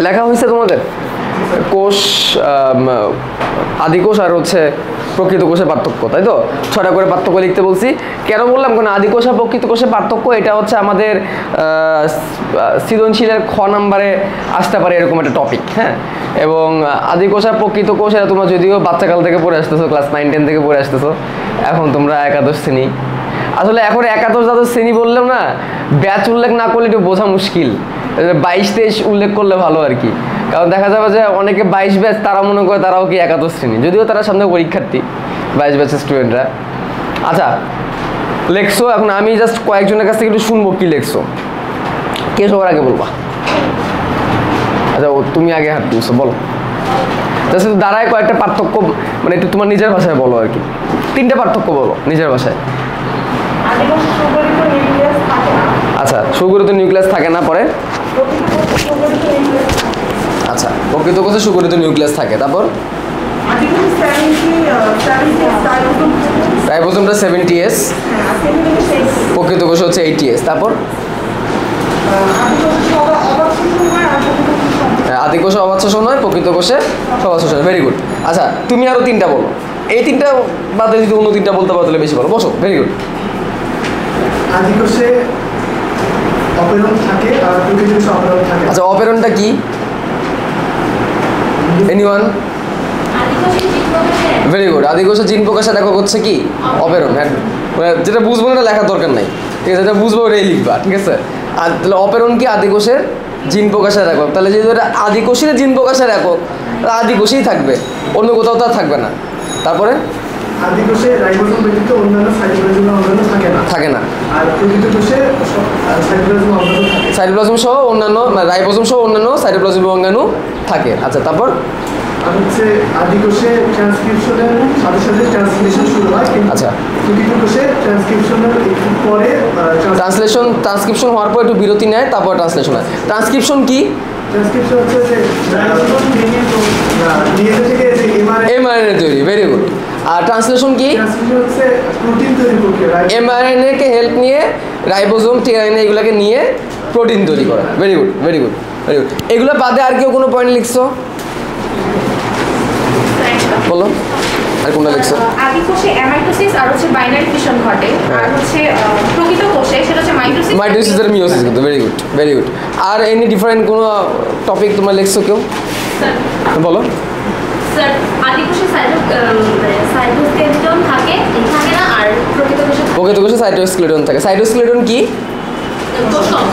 লেখা হয়েছে তোমাদের কোষ, আদিকোষ আর হচ্ছে প্রকৃত কোষের পার্থক্য, তাই তো? 6টা করে পার্থক্য লিখতে বলছি। কেন বললাম? কারণ আদিকোষ আর প্রকৃত কোষের পার্থক্য এটা হচ্ছে আমাদের সৃজনশীলের খ নাম্বারে আসতে পারে এরকম একটা টপিক, হ্যাঁ। এবং আদিকোষ আর প্রকৃত কোষ এটা তোমরা যদিও বাচ্চাকাল থেকে পড়ে আসতেছো, ক্লাস 9-10 থেকে পড়ে আসতেছো, এখন তোমরা একাদশ শ্রেণী। আসলে এখন একাদশ দ্বাদশ শ্রেণী বললেও না, ব্যাচ উল্লেখ না করলে একটু বোঝা মুশকিল, 22-23 উল্লেখ করলে ভালো আর কি। কারণ দেখা যাবে যে অনেকে 22 ব্যাচ, তারা মনে করে তারাও কি একাদশ শ্রেণী, যদিও তারা সামনে পরীক্ষার্থী 22 ব্যাচের স্টুডেন্টরা। আচ্ছা লেখছো, এখন আমি জাস্ট কয়েকজনের কাছ থেকে একটু শুনবো কি লেখছো। কে সবার আগে বলবা? আচ্ছা তুমি আগে হাত তুলছো, বলো। জাস্ট দাঁড়ায় কয়েকটা পার্থক্য, মানে একটু তোমার নিজের ভাষায় বলো আর কি, 3টা পার্থক্য বলো নিজের ভাষায়। আচ্ছা, সুগঠিত নিউক্লিয়াস থাকে না, পরে? আচ্ছা, প্রকৃত কোষে সুগঠিত নিউক্লিয়াস থাকে, তারপর? রাইবোসোমটা 70S, প্রকৃত কোষে হচ্ছে 80S, তারপর? আদিকোষে অবাধ শোষণ হয়, প্রকৃত কোষে সবাধ শোষণ। Very good. আচ্ছা তুমি আরো 3টা বলো, এই 3টা বাদে যদি অন্য 3টা বলতে পারো তাহলে বেশি বলো। বসো। Very good. আদিকোষে অপেরণ থাকে আর প্রকৃত কোষে অপেরণ থাকে। আচ্ছা অপেরণটা কি? এনিওয়ান? Very good. আদিকোষে জিন প্রকাশের একক হচ্ছে কি? অপেরণ। যেটা বুঝবো না লেখার দরকার নাই, ঠিক আছে? যেটা বুঝবো ওটাই লিখবা, ঠিক আছে? আর তাহলে অপেরণ কি? আদিকোষের জিন প্রকাশের একক। তাহলে যেহেতু এটা আদিকোষের জিন প্রকাশের একক, আদিকোষেই থাকবে, অন্য কোথাও তো আর থাকবে না। তারপরে আদিকোষে রাইবোসোম ব্যতীত অন্যান্য সাইটোপ্লাজম অঙ্গাণু থাকে না। থাকে না। আর প্রকৃত কোষে সাইটোপ্লাজম অঙ্গাণু থাকে। সাইটোপ্লাজম সহ অন্যান্য, রাইবোসোম সহ অন্যান্য সাইটোপ্লাজম অঙ্গাণু থাকে। আচ্ছা তারপর? আর হচ্ছে আদিকোষে ট্রান্সক্রিপশনের সাথে সাথে ট্রান্সলেশন শুরু হয়, কিন্তু আচ্ছা প্রকৃত কোষে ট্রান্সক্রিপশনের একটু পরে ট্রান্সলেশন হওয়ার পর একটু বিরতি নেয়, তারপর ট্রান্সলেশন হয়। ট্রান্সক্রিপশন কি? ট্রান্সক্রিপশন হচ্ছে যে ডিএনএ থেকে যে এমআরএনএ তৈরি। Very good. আর ট্রান্সলেশন কি? ট্রান্সক্রিপশন হচ্ছে প্রোটিন তৈরি প্রক্রিয়া। এমআরএনএ কে হেল্প নিয়ে রাইবোসোম, টিআরএনএ এগুলোকে নিয়ে প্রোটিন তৈরি করে। Very good, very good, very good. এগুলো বাদে আর কেউ কোনো পয়েন্ট লিখছো? বলো আর কোনটা লিখছো? আদিকোষে অ্যামাইটোসিস আর হচ্ছে বাইনারি ফিশন ঘটে, আর হচ্ছে প্রকৃত কোষে সেটা হচ্ছে মাইটোসিস আর মিওসিস কিন্তু। Very good, very good. আর এনি ডিফারেন্ট কোনো টপিক তোমরা লিখছো কেউ? বলো। স্যার আদিকোষে সাইটোস্কেলিটন থাকে না, আর প্রকৃত কোষে সাইটোস্কেলিটন থাকে। সাইটোস্কেলিটন কি?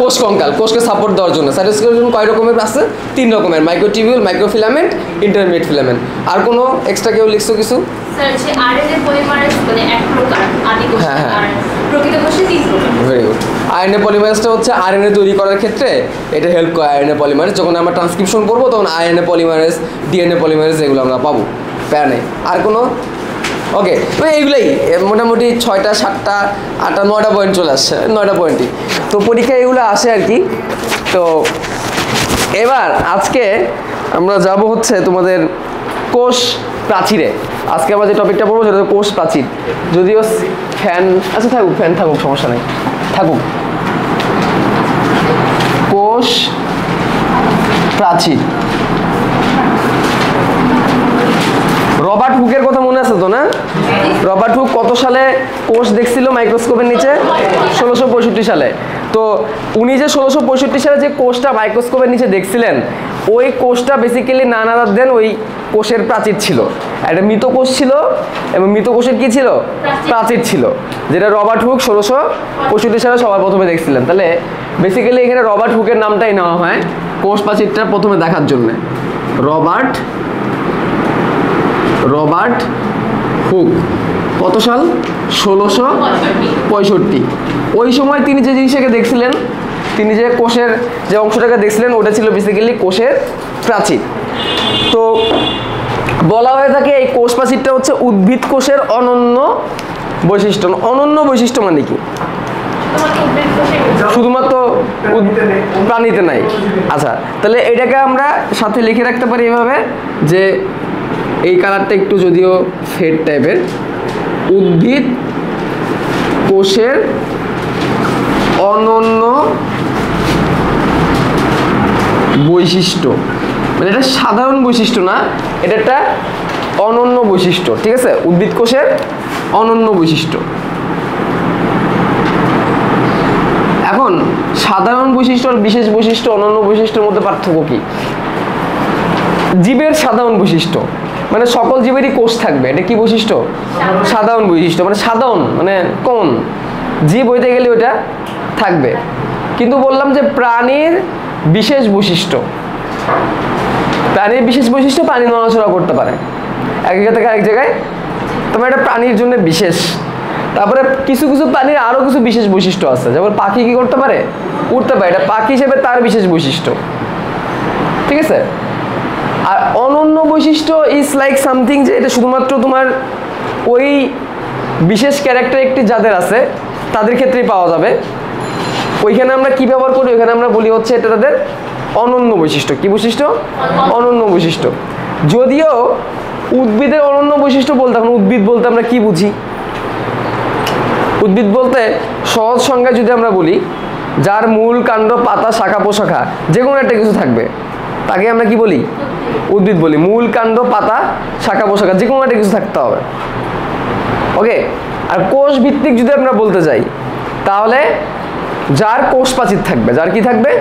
কোষ কঙ্কাল, কোষকে সাপোর্ট দেওয়ার জন্য। সাইটোস্কেলিটন কয় রকমের আছে? 3 রকমের, মাইক্রোটিবিউল, মাইক্রোফিলামেন্ট, ইন্টারমিডিয়েট ফিলামেন্ট। আর কোনো এক্সট্রা কেউ লিখছো কিছু? স্যার হচ্ছে আরএনএ পলিমারেজ মানে এক প্রকার আদিকোষ, আর প্রকৃত কোষে 3 প্রকার। Very good. আরএনএ পলিমারেজটা হচ্ছে আরএনএ তৈরি করার ক্ষেত্রে এটা হেল্প করে। আরএনএ পলিমারেজ যখন আমরা ট্রান্সক্রিপশন করবো তখন আরএনএ পলিমারেজ, ডিএনএ পলিমারেজ এগুলো আমরা পাবো, প্যারা নেই। আর কোনো? ওকে, তো এইগুলোই মোটামুটি 6টা 7টা 8টা 9টা পয়েন্ট চলে আসছে, 9টা পয়েন্টই তো পরীক্ষায় এগুলো আসে আর কি। তো এবার আজকে আমরা যাব হচ্ছে তোমাদের কোষ প্রাচীরে। আজকে আমরা যে টপিকটা পড়বো সেটা কোষ প্রাচীর। যদিও ফ্যান আচ্ছা থাকুক, ফ্যান থাকুক, সমস্যা নেই, থাকুক। কোষ প্রাচীর। রবার্ট হুকের কথা মনে আছে তো না? রবার্ট হুক কত সালে কোষ দেখছিল মাইক্রোস্কোপের নিচে? 1665 সালে। তো উনি যে 1665 সালে যে কোষটা মাইক্রোস্কোপের নিচে দেখছিলেন, ওই কোষটা বেসিক্যালি নানাদার দেন ওই কোষের প্রাচীর ছিল। একটা মৃত কোষ ছিল, এবং মৃত কোষের কি ছিল? প্রাচীর ছিল, যেটা রবার্ট হুক 1665 সালে সবার প্রথমে দেখছিলেন। তাহলে বেসিক্যালি এখানে রবার্ট হুকের নামটাই নেওয়া হয় কোষ প্রাচীরটা প্রথমে দেখার জন্য। রবার্ট হুক কত সাল? 1665। ওই সময় তিনি যে জিনিসটাকে দেখছিলেন, তিনি যে কোষের যে অংশটাকে দেখছিলেন, ওটা ছিল বেসিক্যালি কোষের প্রাচীর। তো বলা হয়ে থাকে এই কোষ প্রাচীরটা হচ্ছে উদ্ভিদ কোষের অনন্য বৈশিষ্ট্য। অনন্য বৈশিষ্ট্য মানে কি? শুধুমাত্র প্রাণীতে নাই। আচ্ছা, তাহলে এটাকে আমরা সাথে লিখে রাখতে পারি এভাবে, যে এই কালারটা একটু যদিও ফেড টাইপের, উদ্ভিদ কোষের অনন্য বৈশিষ্ট্য, মানে এটা সাধারণ বৈশিষ্ট্য না, এটা একটা অনন্য বৈশিষ্ট্য, ঠিক আছে? উদ্ভিদ কোষের অনন্য বৈশিষ্ট্য। এখন সাধারণ বৈশিষ্ট্য আর বিশেষ বৈশিষ্ট্য, অনন্য বৈশিষ্ট্যের মধ্যে পার্থক্য কি? জীবের সাধারণ বৈশিষ্ট্য মানে সকল জীবেরই কোষ থাকবে, এটা কি বৈশিষ্ট্য? সাধারণ বৈশিষ্ট্য, মানে সাধারণ মানে কমন, জীব হইতে গেলে ওইটা থাকবে। কিন্তু বললাম যে প্রাণীর বিশেষ বৈশিষ্ট্য, প্রাণীর বিশেষ বৈশিষ্ট্য প্রাণী নড়াচড়া করতে পারে এক জায়গা থেকে আরেক জায়গায়, তবে এটা প্রাণীর জন্য বিশেষ। তারপরে কিছু কিছু প্রাণীর আরো কিছু বিশেষ বৈশিষ্ট্য আছে, যেমন পাখি কি করতে পারে? উড়তে পারে, এটা পাখি হিসেবে তার বিশেষ বৈশিষ্ট্য, ঠিক আছে? আর অনন্য বৈশিষ্ট্য ইজ লাইক সামথিং, যে এটা শুধুমাত্র তোমার ওই বিশেষ ক্যারেক্টারিস্টিক যাদের আছে তাদের ক্ষেত্রেই পাওয়া যাবে। ওইখানে আমরা কি ব্যবহার করি? ওইখানে আমরা বলি হচ্ছে এটা তাদের অনন্য বৈশিষ্ট্য। কি বৈশিষ্ট্য? অনন্য বৈশিষ্ট্য। যদিও উদ্ভিদের অনন্য বৈশিষ্ট্য বলতে, এখন উদ্ভিদ বলতে আমরা কি বুঝি? উদ্ভিদ বলতে সহজ সংজ্ঞায় যদি আমরা বলি, যার মূল, কাণ্ড, পাতা, শাখা প্রশাখা যে কোনো একটা কিছু থাকবে তাকে আমরা কি বলি? উদ্ভিদ বলি। মূল, কাণ্ড, পাতা, শাখা প্রশাখা যে কোনো একটা কিছু থাকতে হবে, ওকে? আর কোষ ভিত্তিক যদি আমরা বলতে যাই, তাহলে যার কোষ প্রাচীর থাকবে, যার কি থাকবে?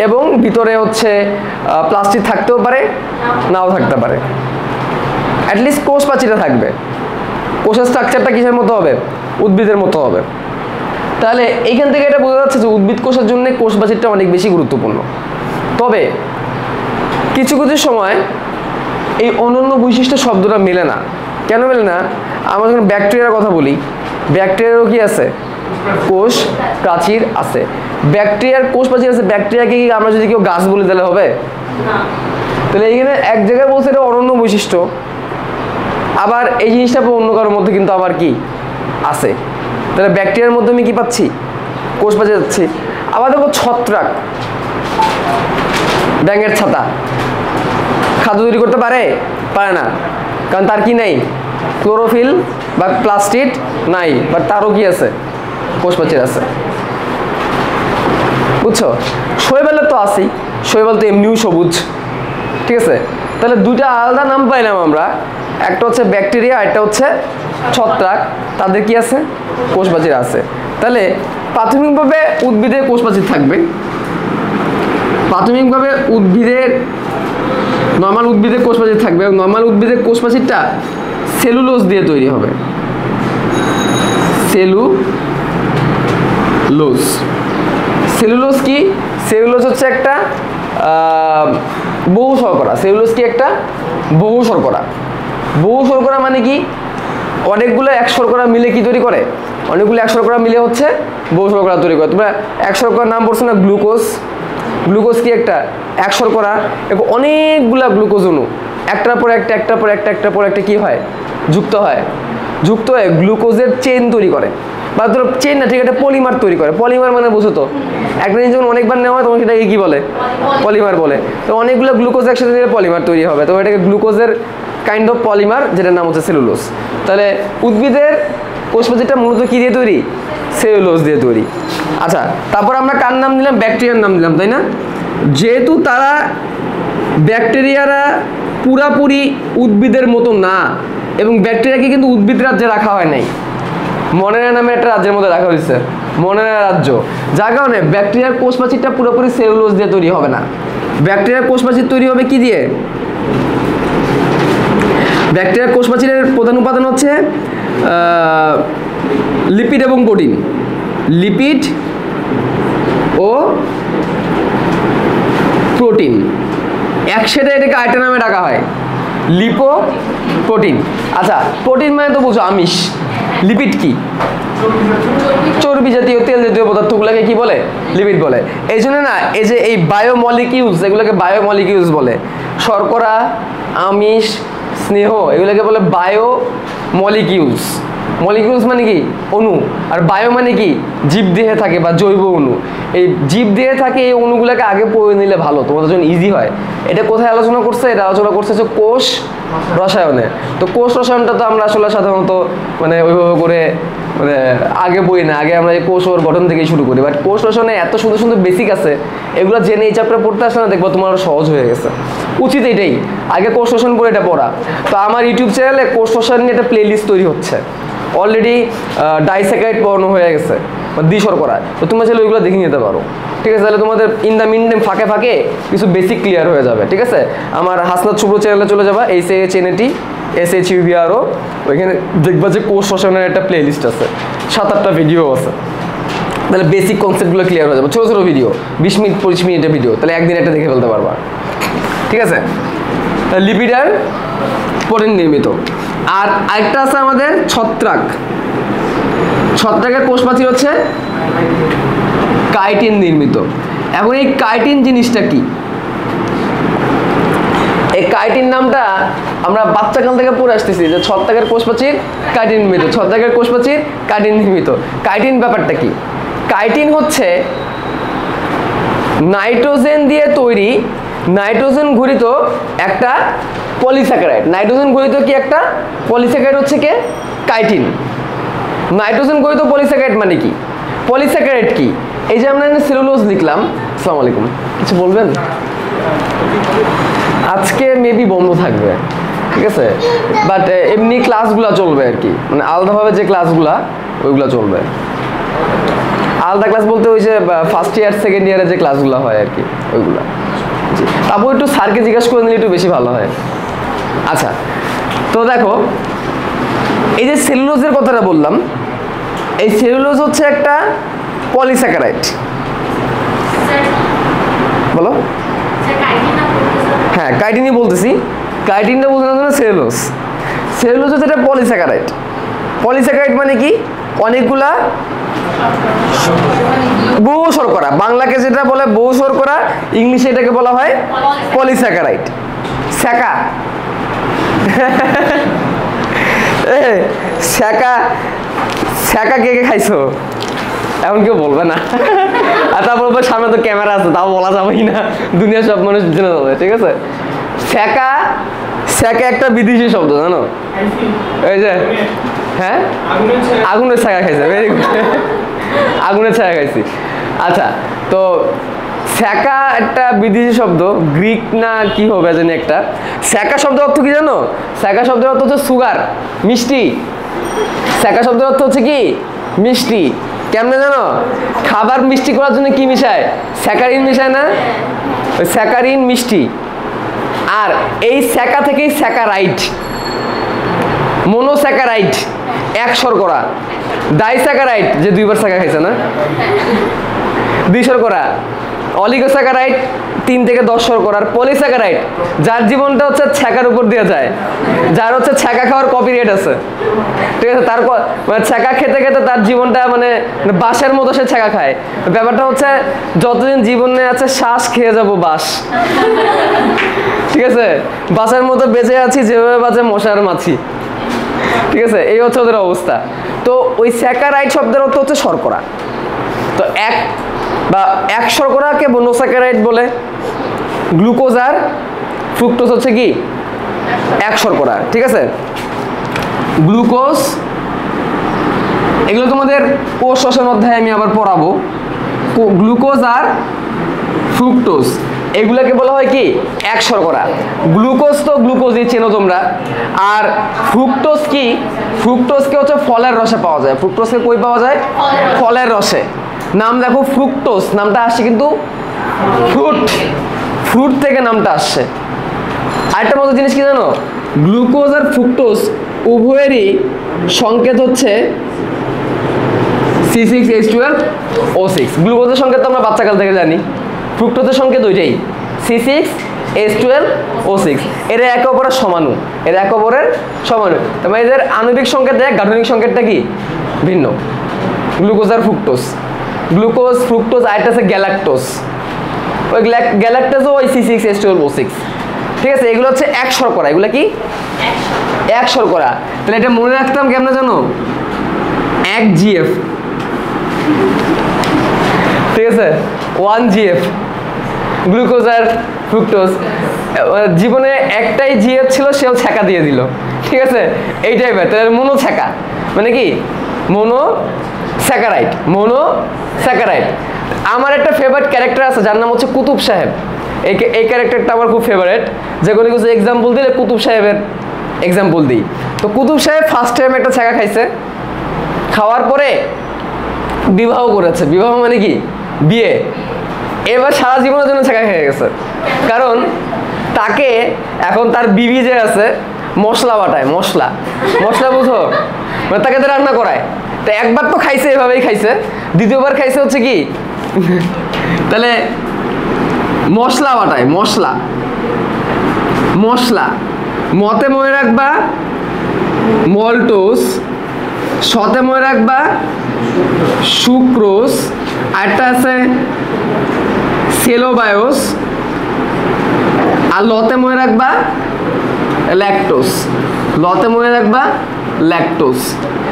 এবং ভিতরে হচ্ছে প্লাস্টিক থাকতেও পারে, নাও থাকতে পারে, অ্যাটলিস্ট কোষ প্রাচীরটা থাকবে। কোষের স্ট্রাকচারটা কিসের মতো হবে? উদ্ভিদের মতো হবে। তাহলে এইখান থেকে এটা বোঝা যাচ্ছে যে উদ্ভিদ কোষের জন্য কোষ প্রাচীরটা অনেক বেশি গুরুত্বপূর্ণ। তবে কিছু কিছু সময় এই অনন্য বৈশিষ্ট্য শব্দটা মেলে না। কেন মেলে না? আমরা যখন ব্যাকটেরিয়ার কথা বলি, ব্যাকটেরিয়ারও কি আছে? কোষ প্রাচীর আছে। ব্যাকটেরিয়ার কোষ প্রাচীর আছে, ব্যাকটেরিয়াকে কি আমরা যদি কেউ গাছ বলি তাহলে হবে? তাহলে এইখানে এক জায়গায় বলছে এটা অনন্য বৈশিষ্ট্য, আবার এই জিনিসটা অন্য কারোর মধ্যে কিন্তু আবার কি আছে। তাহলে ব্যাকটেরিয়ার মধ্যে আমি কি পাচ্ছি? কোষ প্রাচীর যাচ্ছি। আবার দেখো ছত্রাক, ব্যাঙের ছাতা খাদ্য তৈরি করতে পারে? পারে না, কারণ তার কি নেই? ক্লোরোফিল বা প্লাস্টিড নাই, বাট তারও কি আছে? কোষ প্রাচীর আছে, বুঝছো? শৈবালের তো আছেই, শৈবাল তো এমনিও সবুজ, ঠিক আছে? তাহলে দুইটা আলাদা নাম পাইলাম আমরা, একটা হচ্ছে ব্যাকটেরিয়া, একটা হচ্ছে ছত্রাক, তাদের কি আছে? কোষ প্রাচীর আছে। তাহলে প্রাথমিকভাবে উদ্ভিদের কোষ প্রাচীর থাকবে, প্রাথমিকভাবে নর্মাল উদ্ভিদের কোষ প্রাচীর থাকবে, এবং নর্মাল উদ্ভিদের কোষ প্রাচীরটা সেলুলোজ দিয়ে তৈরি হবে। সেলুলোজ কি? সেলুলোজ হচ্ছে একটা বহু শর্করা। সেলুলোজ কি? একটা বহু শর্করা। বহু শর্করা মানে কি? অনেকগুলো এক শর্করা মিলে কি তৈরি করে? অনেকগুলো এক শর্করা মিলে হচ্ছে বহু শর্করা তৈরি করে। তোমরা এক শর্করার নাম পড়ছো না? গ্লুকোজ। গ্লুকোজ কি? একটা এক শর্করা, এবং অনেকগুলা গ্লুকোজ অণু একটার পর একটা, একটার পর একটা, একটার পর একটা কি হয়? যুক্ত হয়। যুক্ত হয়ে গ্লুকোজের চেইন তৈরি করে, বা ধরো চেইন না, ঠিক আছে, পলিমার তৈরি করে। পলিমার মানে বুঝো তো, একটা জিনিস যখন অনেকবার নেওয়া হয় তখন সেটাকে কি বলে? পলিমার বলে। তো অনেকগুলো গ্লুকোজ একসাথে নিয়ে পলিমার তৈরি হবে, তো এটাকে গ্লুকোজের কাইন্ড অফ পলিমার, যেটার নাম হচ্ছে সেলুলোজ। তাহলে উদ্ভিদের কোষ প্রাচীরটা মূলত কি দিয়ে তৈরি? সেলুলোজ দিয়ে তৈরি। আচ্ছা, তারপর আমরা কার নাম দিলাম? ব্যাকটেরিয়ার নাম দিলাম, তাই না? যেহেতু তারা ব্যাকটেরিয়ারা পুরাপুরি উদ্ভিদের মতো না, এবং ব্যাকটেরিয়াকে কিন্তু উদ্ভিদ রাজ্যে রাখা হয় নাই, মনেরা নামে একটা রাজ্যের মধ্যে রাখা হয়েছে, মনেরা রাজ্য। যার কারণে ব্যাকটেরিয়ার কোষ প্রাচীরটা পুরোপুরি সেলুলোজ দিয়ে তৈরি হবে না। ব্যাকটেরিয়ার কোষ প্রাচীর তৈরি হবে কি দিয়ে? ব্যাকটেরিয়ার কোষ প্রাচীরের প্রধান উপাদান হচ্ছে লিপিড এবং প্রোটিন। লিপিড ও প্রোটিন একসাথে এটাকে আরেকটা নামে ডাকা হয়, লিপো প্রোটিন। আচ্ছা, প্রোটিন মানে তো বুঝো আমিষ। লিপিড কি? চর্বি জাতীয়, তেল জাতীয় পদার্থগুলোকে কি বলে? লিপিড বলে। এই জন্য না, এই যে এই বায়োমলিকিউলস, এগুলোকে বায়োমলিকিউলস বলে। শর্করা, আমিষ, স্নেহ, এগুলোকে বলে বায়োমলিকিউলস। মলিকিউলস মানে কি? অণু। আর বায়ো মানে কি? জীব দেহে থাকে বা জৈব অণু। এই জীব দেহে থাকে এই অণুগুলোকে আগে পড়ে নিলে ভালো, তোমাদের জন্য ইজি হয়। এটা কোথায় আলোচনা করছে? এটা আলোচনা করছে হচ্ছে কোষ রসায়নে। তো কোষ রসায়নটা তো আমরা আসলে সাধারণত মানে ওইভাবে করে মানে আগে বই না, আগে আমরা এই কোষ ওর গঠন থেকেই শুরু করি, বাট কোষ রসনে এত সুন্দর সুন্দর বেসিক আছে, এগুলো জেনে এই চ্যাপ্টার পড়তে আসলে না দেখবো তোমার আরো সহজ হয়ে গেছে। উচিত এটাই, আগে কোষ রসন পড়ে এটা পড়া। তো আমার ইউটিউব চ্যানেলে কোষ রসন নিয়ে একটা প্লে লিস্ট তৈরি হচ্ছে, অলরেডি ডাইস্যাকারাইড পড়ানো হয়ে গেছে, দ্বিশর করা, তো তোমরা চাইলে ওইগুলো দেখে নিতে পারো। ঠিক আছে, তাহলে তোমাদের ইন দ্য মিন ফাঁকে ফাঁকে কিছু বেসিক ক্লিয়ার হয়ে যাবে। ঠিক আছে, আমার হাসনাত শুভ্র চ্যানেলে চলে যাবা, SAHNAT SHUBRO, ওইখানে দেখবা যে কোষ রসায়নের একটা প্লে লিস্ট আছে, 7-8টা ভিডিও আছে, তাহলে বেসিক কনসেপ্টগুলো ক্লিয়ার হয়ে যাবে। ছোটো ছোটো ভিডিও, 20 মিনিট 25 মিনিটের ভিডিও, তাহলে একদিন একটা দেখে ফেলতে পারবা। ঠিক আছে, লিপিড আর প্রোটিন নির্মিত। আর আরেকটা আছে আমাদের ছত্রাক। ছত্রাকের কোষ প্রাচীর হচ্ছে কাইটিন নির্মিত। এখন এই কাইটিন জিনিসটা কি? এই কাইটিন নামটা আমরা বাচ্চাকাল থেকে পড়ে আসতেছি যে ছত্রাকের কোষ প্রাচীর কাইটিন নির্মিত, ছত্রাকের কোষ প্রাচীর কাইটিন নির্মিত। কাইটিন ব্যাপারটা কি? কাইটিন হচ্ছে নাইট্রোজেন দিয়ে তৈরি, নাইট্রোজেন ঘটিত একটা পলিস্যাকারাইড। নাইট্রোজেন ঘটিত কি একটা পলিস্যাকারাইড হচ্ছে কে? কাইটিন। নাইট্রোজেন ঘটিত পলিস্যাকারাইড মানে কি? পলিস্যাকারাইড কি? এই যে আমরা সেলুলোজ লিখলাম। আসসালামু আলাইকুম, কিছু বলবেন? আজকে মেবি বন্ধ থাকবে, ঠিক আছে, বাট এমনি ক্লাসগুলো চলবে আর কি, মানে আলাদাভাবে যে ক্লাসগুলা ওইগুলো চলবে। আলাদা ক্লাস বলতে ওই যে ফার্স্ট ইয়ার সেকেন্ড ইয়ারে যে ক্লাসগুলো হয় আর কি, ওইগুলা। তারপর একটু স্যারকে জিজ্ঞাসা করে নিলে একটু বেশি ভালো হয়। আচ্ছা, তো দেখো এই যে সেলুলোজের কথাটা বললাম, এই সেলুলোজ হচ্ছে একটা পলিস্যাকারাইড। বলো। হ্যাঁ, কাইটিনই বলতেছি, কাইটিনটা বোঝানোর জন্য সেলুলোজ। সেলুলোজ হচ্ছে একটা পলিস্যাকারাইড। পলিস্যাকারাইড মানে কি? অনেকগুলা বহু শর্করা, বাংলাকে যেটা বলে বহু শর্করা, ইংলিশে এটাকে বলা হয় পলিস্যাকারাইড। স্যাকা স্যাকা স্যাকা কে কে খাইছো? এখন কেউ বলবে না, আর তা বলবে সামনে তো ক্যামেরা আছে, তাও বলা যাবেই না, দুনিয়ার সব মানুষ জেনে যাবে। ঠিক আছে, স্যাকা, স্যাকা একটা বিদেশি শব্দ জানো? এই যে হ্যাঁ, আগুনের ছায়া খাইছে, ভেরি গুড, আগুনের ছায়া খাইছি। আচ্ছা, তো স্যাকা একটা বিদেশি শব্দ, গ্রিক না কি হবে জানি একটা। স্যাকা শব্দের অর্থ কি জানো? স্যাকা শব্দের অর্থ হচ্ছে সুগার, মিষ্টি। স্যাকা শব্দের অর্থ হচ্ছে কি? মিষ্টি। কেমনে জানো? খাবার মিষ্টি করার জন্য কি মিশায়? স্যাকারিন মিশায় না? ওই স্যাকারিন মিষ্টি। আর এই স্যাকা থেকেই স্যাকারাইড, মনোস্যাকারাইড এক শর্করা, ডাইস্যাকারাইড যে দুইবার স্যাকা খাইছে না, 2 শর্করা, অলিগোস্যাকারাইড 3 থেকে 10 শর্করার, পলিস্যাকারাইড যার জীবনটা হচ্ছে ছ্যাকার উপর দিয়ে যায়, যার হচ্ছে ছ্যাকা খাওয়ার কপিরাইট আছে। ঠিক আছে, তার মানে ছ্যাকা খেতে খেতে তার জীবনটা মানে বাঁশের মতো সে ছ্যাকা খায়। ব্যাপারটা হচ্ছে যতদিন জীবনে আছে শ্বাস খেয়ে যাবো বাঁশ। ঠিক আছে, বাঁশের মতো বেঁচে আছি যেভাবে বাঁচে মশার মাছি। ঠিক আছে, এই হচ্ছে ওদের অবস্থা। তো ওই স্যাকারাইড শব্দের অর্থ হচ্ছে শর্করা। তো এক শর্করাকে মনোস্যাকারাইড বলে। গ্লুকোজ আর ফ্রুক্টোজ হচ্ছে কি? এক শর্করা। ঠিক আছে, গ্লুকোজ, এগুলো তোমাদের কোষ রসায়ন অধ্যায়ে আমি আবার পড়াবো। গ্লুকোজ আর ফ্রুক্টোজ এগুলাকে বলা হয় কি? এক শর্করা। গ্লুকোজ তো গ্লুকোজই চেনো তোমরা, আর ফ্রুক্টোজ কি? ফ্রুক্টোজকে হচ্ছে ফলের রসে পাওয়া যায়। ফ্রুক্টোজকে কই পাওয়া যায়? ফলের রসে। নাম দেখো, ফ্রুক্টোজ নামটা আসছে কিন্তু ফ্রুট, ফ্রুট থেকে নামটা আসছে। আরেকটা মজার জিনিস কি জানো? গ্লুকোজ আর ফ্রুক্টোজ উভয়েরই সংকেত হচ্ছে C6H12O6। গ্লুকোজের সংকেত তো আমরা বাচ্চাকাল থেকে জানি, ফ্রুক্টোজের সংকেত ওইটাই, C6H12O6। এরা একে অপরের সমাণু, এরা একে অপরের সমাণু, তবে এদের আণবিক সংকেত এক, গাঠনিক সংকেতটা কি? ভিন্ন। গ্লুকোজ আর ফ্রুক্টোজ, গ্লুকোজ ফ্রুক্টোজ, আরেকটা আছে গ্যালাক্টোজ। ওই গ্যালাক্টোজও ওই C6H12O6। ঠিক আছে, এগুলো হচ্ছে এক শর্করা। এগুলো কি? এক শর্করা। তাহলে এটা মনে রাখতাম কেমনে জানো? 1GF। ঠিক আছে, 1GF গ্লুকোজ আর ফ্রুক্টোজ। জীবনে একটাই জিএফ ছিল, সেও ছ্যাকা দিয়ে দিল। ঠিক আছে, এই টাইপের। তাহলে মনো ছ্যাকা মানে কি? মোনোস্যাকারাইড। মোনোস্যাকারাইড। আমার একটা ফেভারিট ক্যারেক্টার আছে যার নাম হচ্ছে কুতুব সাহেব। এই ক্যারেক্টারটা আমার খুব ফেভারিট, যে কোনো কিছু এক্সাম্পল দিলে কুতুব সাহেবের এক্সাম্পল দিই। তো কুতুব সাহেব ফার্স্ট টাইম একটা ছ্যাঁকা খাইছে, খাওয়ার পরে বিবাহ করেছে। বিবাহ মানে কি? বিয়ে। এবার সারা জীবনের জন্য ছ্যাঁকা খেয়ে গেছে, কারণ তাকে এখন তার বিবি যে আছে মশলা বাটায়। মশলা বুঝো, মানে তাকে তো রান্না করায়। তো একবার তো খাইছে, এভাবেই খাইছে। দ্বিতীয়বার খাইছে হচ্ছে কি, তাহলে মশলা বাটায়। মশলা মতে মনে রাখবা মল্টোস, সতে মনে রাখবা সুক্রোজ, আরেকটা আছে সেলোবায়োস, আর লতে মনে রাখবা ল্যাকটোস। লতে মনে রাখবা ল্যাকটোস।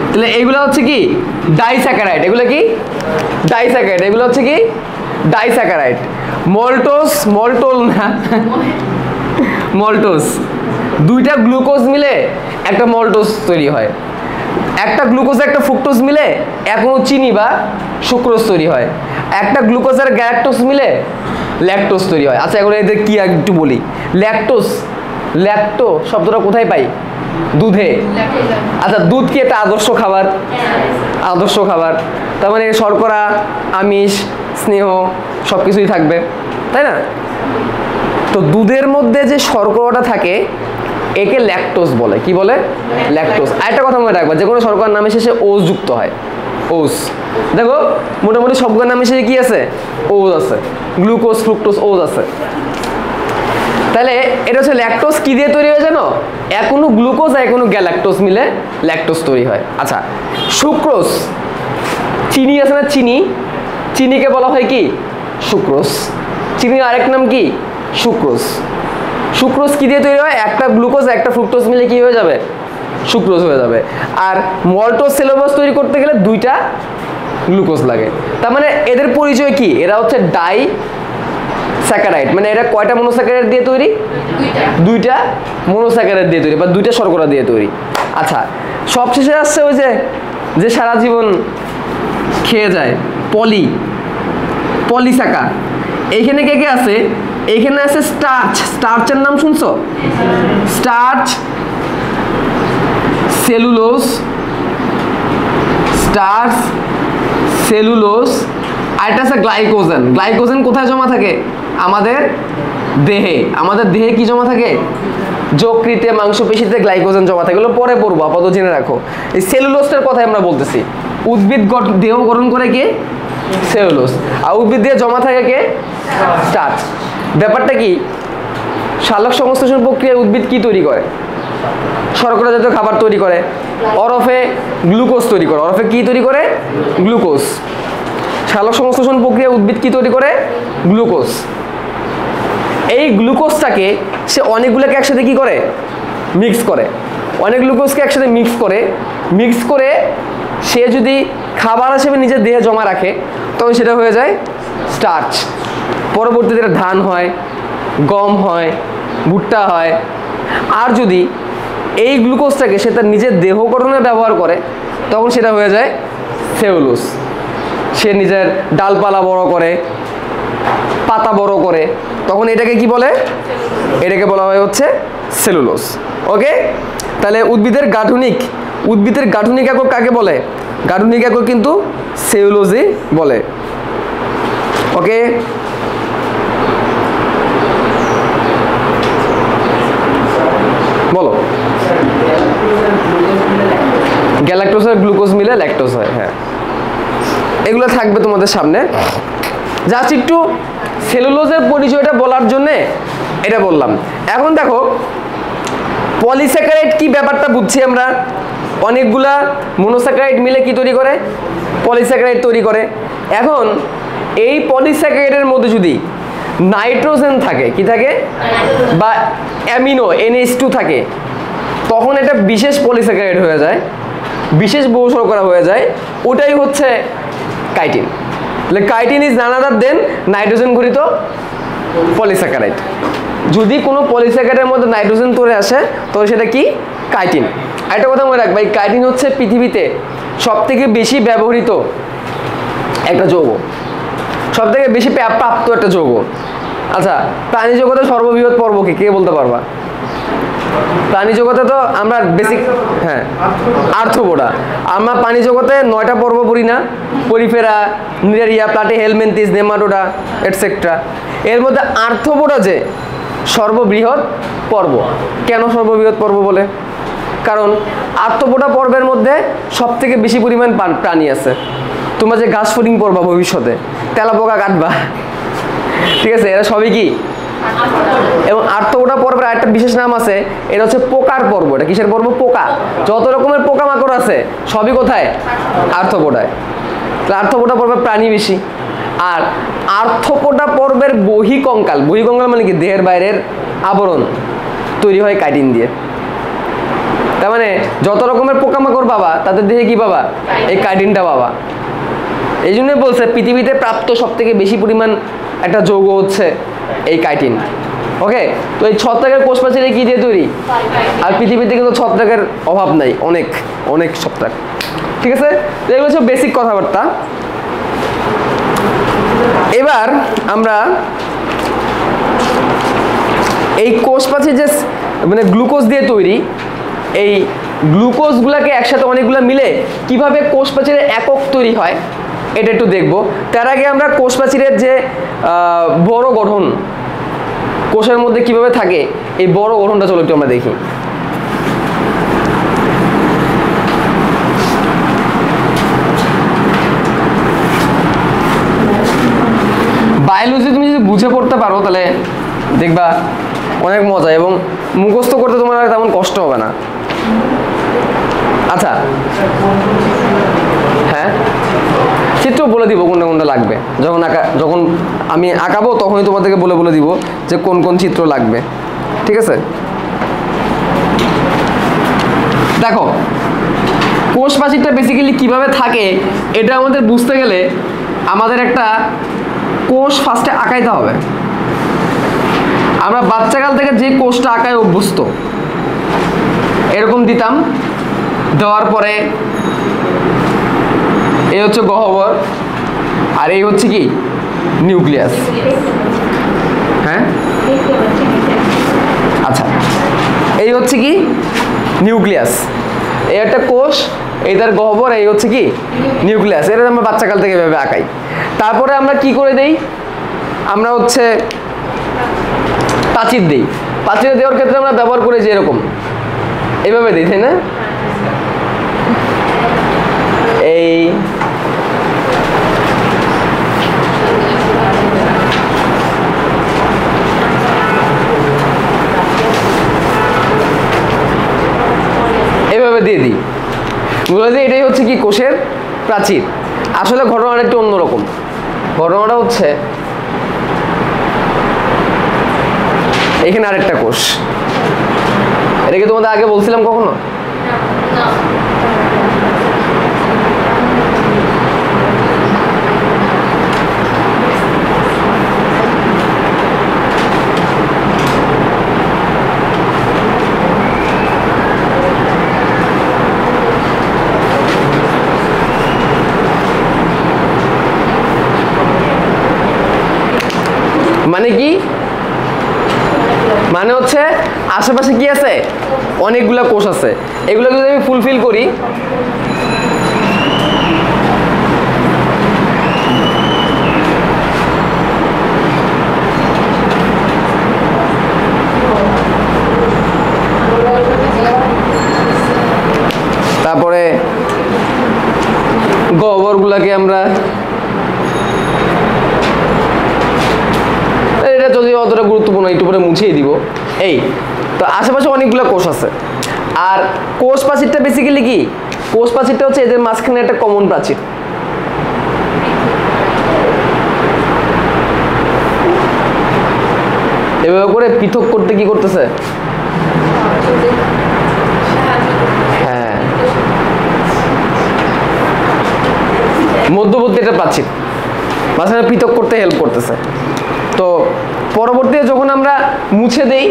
তাহলে এইগুলো হচ্ছে কি ডাইস্যাকারাইড। এগুলো কি ডাইস্যাকারাইড। এগুলো হচ্ছে কি ডাইস্যাকারাইড। মল্টোস, মল্টোল না, মল্টোস। দুইটা গ্লুকোজ মিলে একটা মল্টোস তৈরি হয়। একটা গ্লুকোজ একটা ফ্রুক্টোজ মিলে এখনো চিনি বা সুক্রোজ তৈরি হয়। একটা গ্লুকোজ আর গ্যালাক্টোজ মিলে ল্যাকটোজ তৈরি হয়। আচ্ছা, এখন এদের কি একটু বলি। ল্যাক্টো শব্দটা কোথায় পাই? দুধে। আচ্ছা, দুধ কি একটা আদর্শ খাবার? আদর্শ খাবার। তার মানে শর্করা, আমিষ, স্নেহ সব কিছুই থাকবে, তাই না? তো দুধের মধ্যে যে শর্করাটা থাকে একে ল্যাকটোজ বলে। কি বলে? ল্যাকটোজ। আরেকটা কথা মনে রাখবা, যে কোনো শর্করার নামে শেষে ওজ যুক্ত হয়। ওজ, দেখো মোটামুটি সবগুলোর নামে শেষে কি আছে? ওজ আছে। গ্লুকোজ, ফ্রুক্টোজ, ওজ আছে। তাহলে এটা হচ্ছে ল্যাকটোজ। কি দিয়ে তৈরি হয় জানো? এখনো গ্লুকোজ আর এখনো গ্যালাক্টোজ মিলে ল্যাকটোজ তৈরি হয়। আচ্ছা, সুক্রোজ, চিনি আছে না? চিনিকে বলা হয় কি? সুক্রোজ। চিনির আরেক নাম কি? সুক্রোজ। সুক্রোজ কি দিয়ে তৈরি হয়? একটা গ্লুকোজ একটা ফ্রুক্টোজ মিলে কি হয়ে যাবে? সুক্রোজ হয়ে যাবে। আর মল্টোজ সেলুলোজ তৈরি করতে গেলে দুইটা গ্লুকোজ লাগে। তার মানে এদের পরিচয় কি? এরা হচ্ছে ডাইস্যাকারাইড। মানে এরা কয়টা মনোস্যাকারাইড দিয়ে তৈরি? দুইটা মনোস্যাকারাইড দিয়ে তৈরি, বা দুইটা শর্করা দিয়ে তৈরি। আচ্ছা, সবশেষে আসছে ওই যে সারা জীবন খেয়ে যায়, পলিস্যাকার। এইখানে কে কে আছে? এইখানে আছে স্টার্চ। স্টার্চের নাম শুনছো? Starch, cellulose, starch, cellulose. আরেকটা আছে গ্লাইকোজেন। গ্লাইকোজেন কোথায় জমা থাকে? আমাদের দেহে। আমাদের দেহে কি জমা থাকে? যকৃতে, মাংসপেশিতে গ্লাইকোজেন জমা থাকে। এগুলো পরে পড়বো, আপাতত জেনে রাখো। এই সেলুলোজটার কথাই আমরা বলতেছি। উদ্ভিদ দেহ গঠন করে কে? সেলুলোজ। আর উদ্ভিদ দিয়ে জমা থাকে কে? স্টার্চ। ব্যাপারটা কি? সালোক সংশ্লেষণ প্রক্রিয়ায় উদ্ভিদ কি তৈরি করে? শর্করা জাতীয় খাবার তৈরি করে। অরফে গ্লুকোজ তৈরি করে। অরফে কি তৈরি করে? গ্লুকোজ। সালোক সংশ্লেষণ প্রক্রিয়ায় উদ্ভিদ কি তৈরি করে? গ্লুকোজ। এই গ্লুকোজটাকে সে অনেকগুলোকে একসাথে কি করে? মিক্স করে। অনেক গ্লুকোজকে একসাথে মিক্স করে সে যদি খাবার হিসেবে নিজের দেহে জমা রাখে, তখন সেটা হয়ে যায় স্টার্চ। পরবর্তীতে ধান হয়, গম হয়, ভুট্টা হয়। আর যদি এই গ্লুকোজটাকে সে তার নিজের দেহ গঠনে ব্যবহার করে, তখন সেটা হয়ে যায় সেলুলোজ। সে নিজের ডালপালা বড় করে, পাতা বড় করে, তখন এটাকে কি বলে? এটাকে বলা হয় হচ্ছে সেলুলোজ। ওকে, তাহলে উদ্ভিদের গাঠনিক একক কাকে বলে? গাঠনিক একক কিন্তু সেলুলোজই বলে। ওকে, বলো। গ্যালাক্টোজ আর গ্লুকোজ মিলে ল্যাকটোজ হয়। হ্যাঁ, এগুলো থাকবে তোমাদের সামনে। জাস্ট একটু সেলুলোজের পরিচয়টা বলার জন্যে এটা বললাম। এখন দেখো পলিস্যাকারাইড কি ব্যাপারটা বুঝছি আমরা। অনেকগুলা মনোস্যাকারাইড মিলে কি তৈরি করে? পলিস্যাকারাইড তৈরি করে। এখন এই পলিস্যাকারাইডের মধ্যে যদি নাইট্রোজেন থাকে, কি থাকে? বা অ্যামিনো NH2 থাকে, তখন এটা বিশেষ পলিস্যাকারাইড হয়ে যায়, বিশেষ বহু শর্করা হয়ে যায়। ওটাই হচ্ছে কাইটিন। তাহলে chitin is none other than nitrogen ঘটিত পলিস্যাকারাইড। যদি কোনো পলিস্যাকারাইডের মধ্যে নাইট্রোজেন চলে আসে, তবে সেটা কি? কাইটিন। একটা কথা মনে রাখবা, এই কাইটিন হচ্ছে পৃথিবীতে সবথেকে বেশি ব্যবহৃত একটা যৌগ, সবথেকে বেশি প্রাপ্ত একটা যৌগ। আচ্ছা, প্রাণী জগতে সর্ববৃহৎ পর্ব কি, কে বলতে পারবা? প্রাণী জগতে তো আমরা বেসিক, হ্যাঁ, আর্থ্রোপোডা। আমরা প্রাণী জগতে 9টা পর্ব পড়ি না? Porifera, cnidaria, platyhelminthes, nematoda etcetera. এর মধ্যে আর্থ্রোপোডা যে সর্ববৃহৎ পর্ব। কেন সর্ববৃহৎ পর্ব বলে? কারণ আর্থ্রোপোডা পর্বের মধ্যে সবথেকে বেশি পরিমাণ প্রাণী আছে। তোমরা যে ঘাস ফুডিং পড়বা ভবিষ্যতে, তেলাপোকা কাটবা, ঠিক আছে, এরা সবই কি? এবং আর্থ্রোপোডা পর্বের আরেকটা বিশেষ নাম আছে, এটা হচ্ছে পোকার পর্ব। এটা কিসের পর্ব? পোকা। যত রকমের পোকামাকড় আছে সবই কোথায়? আর্থ্রোপোডায়। আর্থ্রোপোডা পর্বের প্রাণী বেশি। আর আর্থ্রোপোডা পর্বের বহিকঙ্কাল, বহিকঙ্কাল মানে কি? দেহের বাইরের আবরণ তৈরি হয় কাইটিন দিয়ে। তার মানে যত রকমের পোকামাকড় পাবা তাদের দেহে কি পাবা? এই কাইটিনটা পাবা। এই জন্যই বলছে পৃথিবীতে প্রাপ্ত সবথেকে বেশি পরিমাণ একটা যৌগ হচ্ছে এই কাইটিন। ওকে, তো এই ছত্রাকের কোষ প্রাচীরে কি দিয়ে তৈরি? আর পৃথিবীতে কিন্তু ছত্রাকের অভাব নাই, অনেক অনেক ছত্রাক। ঠিক আছে, তো এগুলো হচ্ছে বেসিক কথাবার্তা। এবার আমরা এই কোষ প্রাচীর যে মানে গ্লুকোজ দিয়ে তৈরি, এই গ্লুকোজগুলোকে একসাথে অনেকগুলো মিলে কিভাবে কোষ প্রাচীরের একক তৈরি হয় এটা একটু দেখব। তার আগে আমরা কোষ প্রাচীরের যে বড় গঠন কোষের মধ্যে কিভাবে থাকে, এই বড় গঠনটা চলো একটু আমরা দেখি। বায়োলজি তুমি যদি বুঝে পড়তে পারো তাহলে দেখবা অনেক মজা, এবং মুখস্থ করতে তোমার তেমন কষ্ট হবে না। আচ্ছা, হ্যাঁ, চিত্র বলে দিব কোনটা কোনটা লাগবে। যখন আমি আঁকাবো তখনই তোমাদেরকে বলে দিব যে কোন কোন চিত্র লাগবে। ঠিক আছে, দেখো কোষ প্রাচীরটা বেসিক্যালি কিভাবে থাকে এটা আমাদের বুঝতে গেলে আমাদের একটা কোষ ফার্স্টে আঁকাইতে হবে। আমরা বাচ্চাকাল থেকে যে কোষটা আঁকায় অভ্যস্ত, এরকম দিতাম, দেওয়ার পরে এই হচ্ছে গহ্বর আর এই হচ্ছে কি নিউক্লিয়াস। হ্যাঁ, আচ্ছা, এই হচ্ছে কি নিউক্লিয়াস, এই একটা কোষ, এই তার গহ্বর, এই হচ্ছে কি নিউক্লিয়াস। এটা আমরা বাচ্চাকাল থেকে এভাবে আঁকাই। তারপরে আমরা কি করে দেই? আমরা হচ্ছে প্রাচীর দিই। প্রাচীর দেওয়ার ক্ষেত্রে আমরা ব্যবহার করি যে এরকম এইভাবে দিই, তাই না? এই এভাবে দিয়ে দিই, বলে দিই এটাই হচ্ছে কি কোষের প্রাচীর। আসলে ঘটনাটা একটু অন্যরকম। ঘটনাটা হচ্ছে এখানে আরেকটা কোষ। এটা কি তোমাদের আগে বলছিলাম কখনো? মানে কি? মানে হচ্ছে আশেপাশে কি আছে? অনেকগুলা কোষ আছে। এগুলো যদি আমি ফুলফিল করি, তারপরে গহ্বরগুলাকে আমরা, এটা যদি অতটা গুরুত্বপূর্ণ, একটু পরে মুছিয়ে দিব। এই তো আশেপাশে অনেকগুলো কোষ আছে। আর কোষ প্রাচীরটা বেসিক্যালি কি? কোষ প্রাচীরটা হচ্ছে এদের মাঝখানে একটা কমন প্রাচীর। এভাবে করে পৃথক করতে কি করতেছে? হ্যাঁ, মধ্যবর্তী একটা প্রাচীর মাঝখানে পৃথক করতে হেল্প করতেছে। তো পরবর্তীতে যখন আমরা মুছে দেই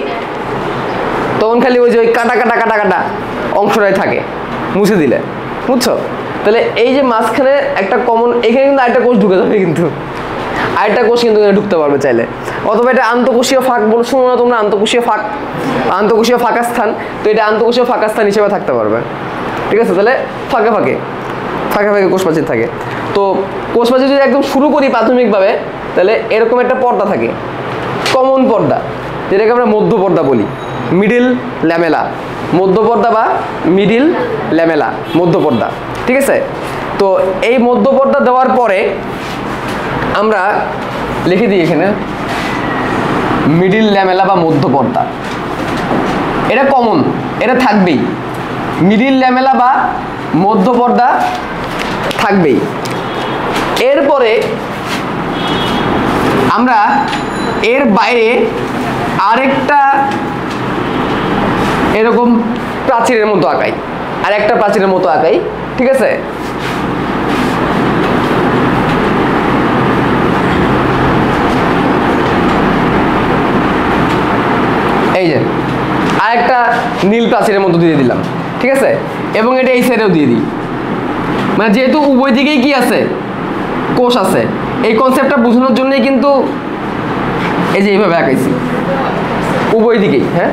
তখন খালি ওই যে ওই কাটা কাটা কাটা কাটা অংশটাই থাকে মুছে দিলে, বুঝছো? তো তাহলে এই যে মাঝখানে একটা কমন, এখানে কিন্তু আরেকটা কোষ ঢুকে যাবে, কিন্তু আরেকটা কোষ কিন্তু এখানে ঢুকতে পারবে চাইলে। অথবা এটা আন্তঃকোষীয় ফাঁক বলে শোনো না তোমরা, আন্তঃকোষীয় ফাঁক, আন্তঃকোষীয় ফাঁকা স্থান। তো এটা আন্তঃকোষীয় ফাঁকা স্থান হিসেবে থাকতে পারবে, ঠিক আছে। তাহলে ফাঁকে ফাঁকে ফাঁকে ফাঁকে কোষ প্রাচীর থাকে। তো কোষ প্রাচীর যদি একদম শুরু করি প্রাথমিকভাবে, তাহলে এরকম একটা পর্দা থাকে, কমন পর্দা, যেটাকে আমরা মধ্য পর্দা বলি, মিডিল ল্যামেলা, মধ্য পর্দা বা মিডিল ল্যামেলা, মধ্য পর্দা, ঠিক আছে। তো এই মধ্য পর্দা দেওয়ার পরে আমরা লিখে দিই এখানে মিডিল ল্যামেলা বা মধ্য পর্দা, এটা কমন, এটা থাকবেই, মিডিল ল্যামেলা বা মধ্য পর্দা থাকবেই। এরপরে আমরা এর বাইরে আরেকটা এরকম প্রাচীরের মতো আঁকাই, আর একটা প্রাচীরের মতো আঁকাই, ঠিক আছে। এই যে আরেকটা নীল প্রাচীরের মতো দিয়ে দিলাম, ঠিক আছে। এবং এটা এই সাইডেও দিয়ে দিই, মানে যেহেতু উভয় দিকেই কি আছে, কোষ আছে, এই কনসেপ্টটা বোঝানোর জন্যই কিন্তু এই যে এইভাবে আঁকাইছি, উভয় দিকেই, হ্যাঁ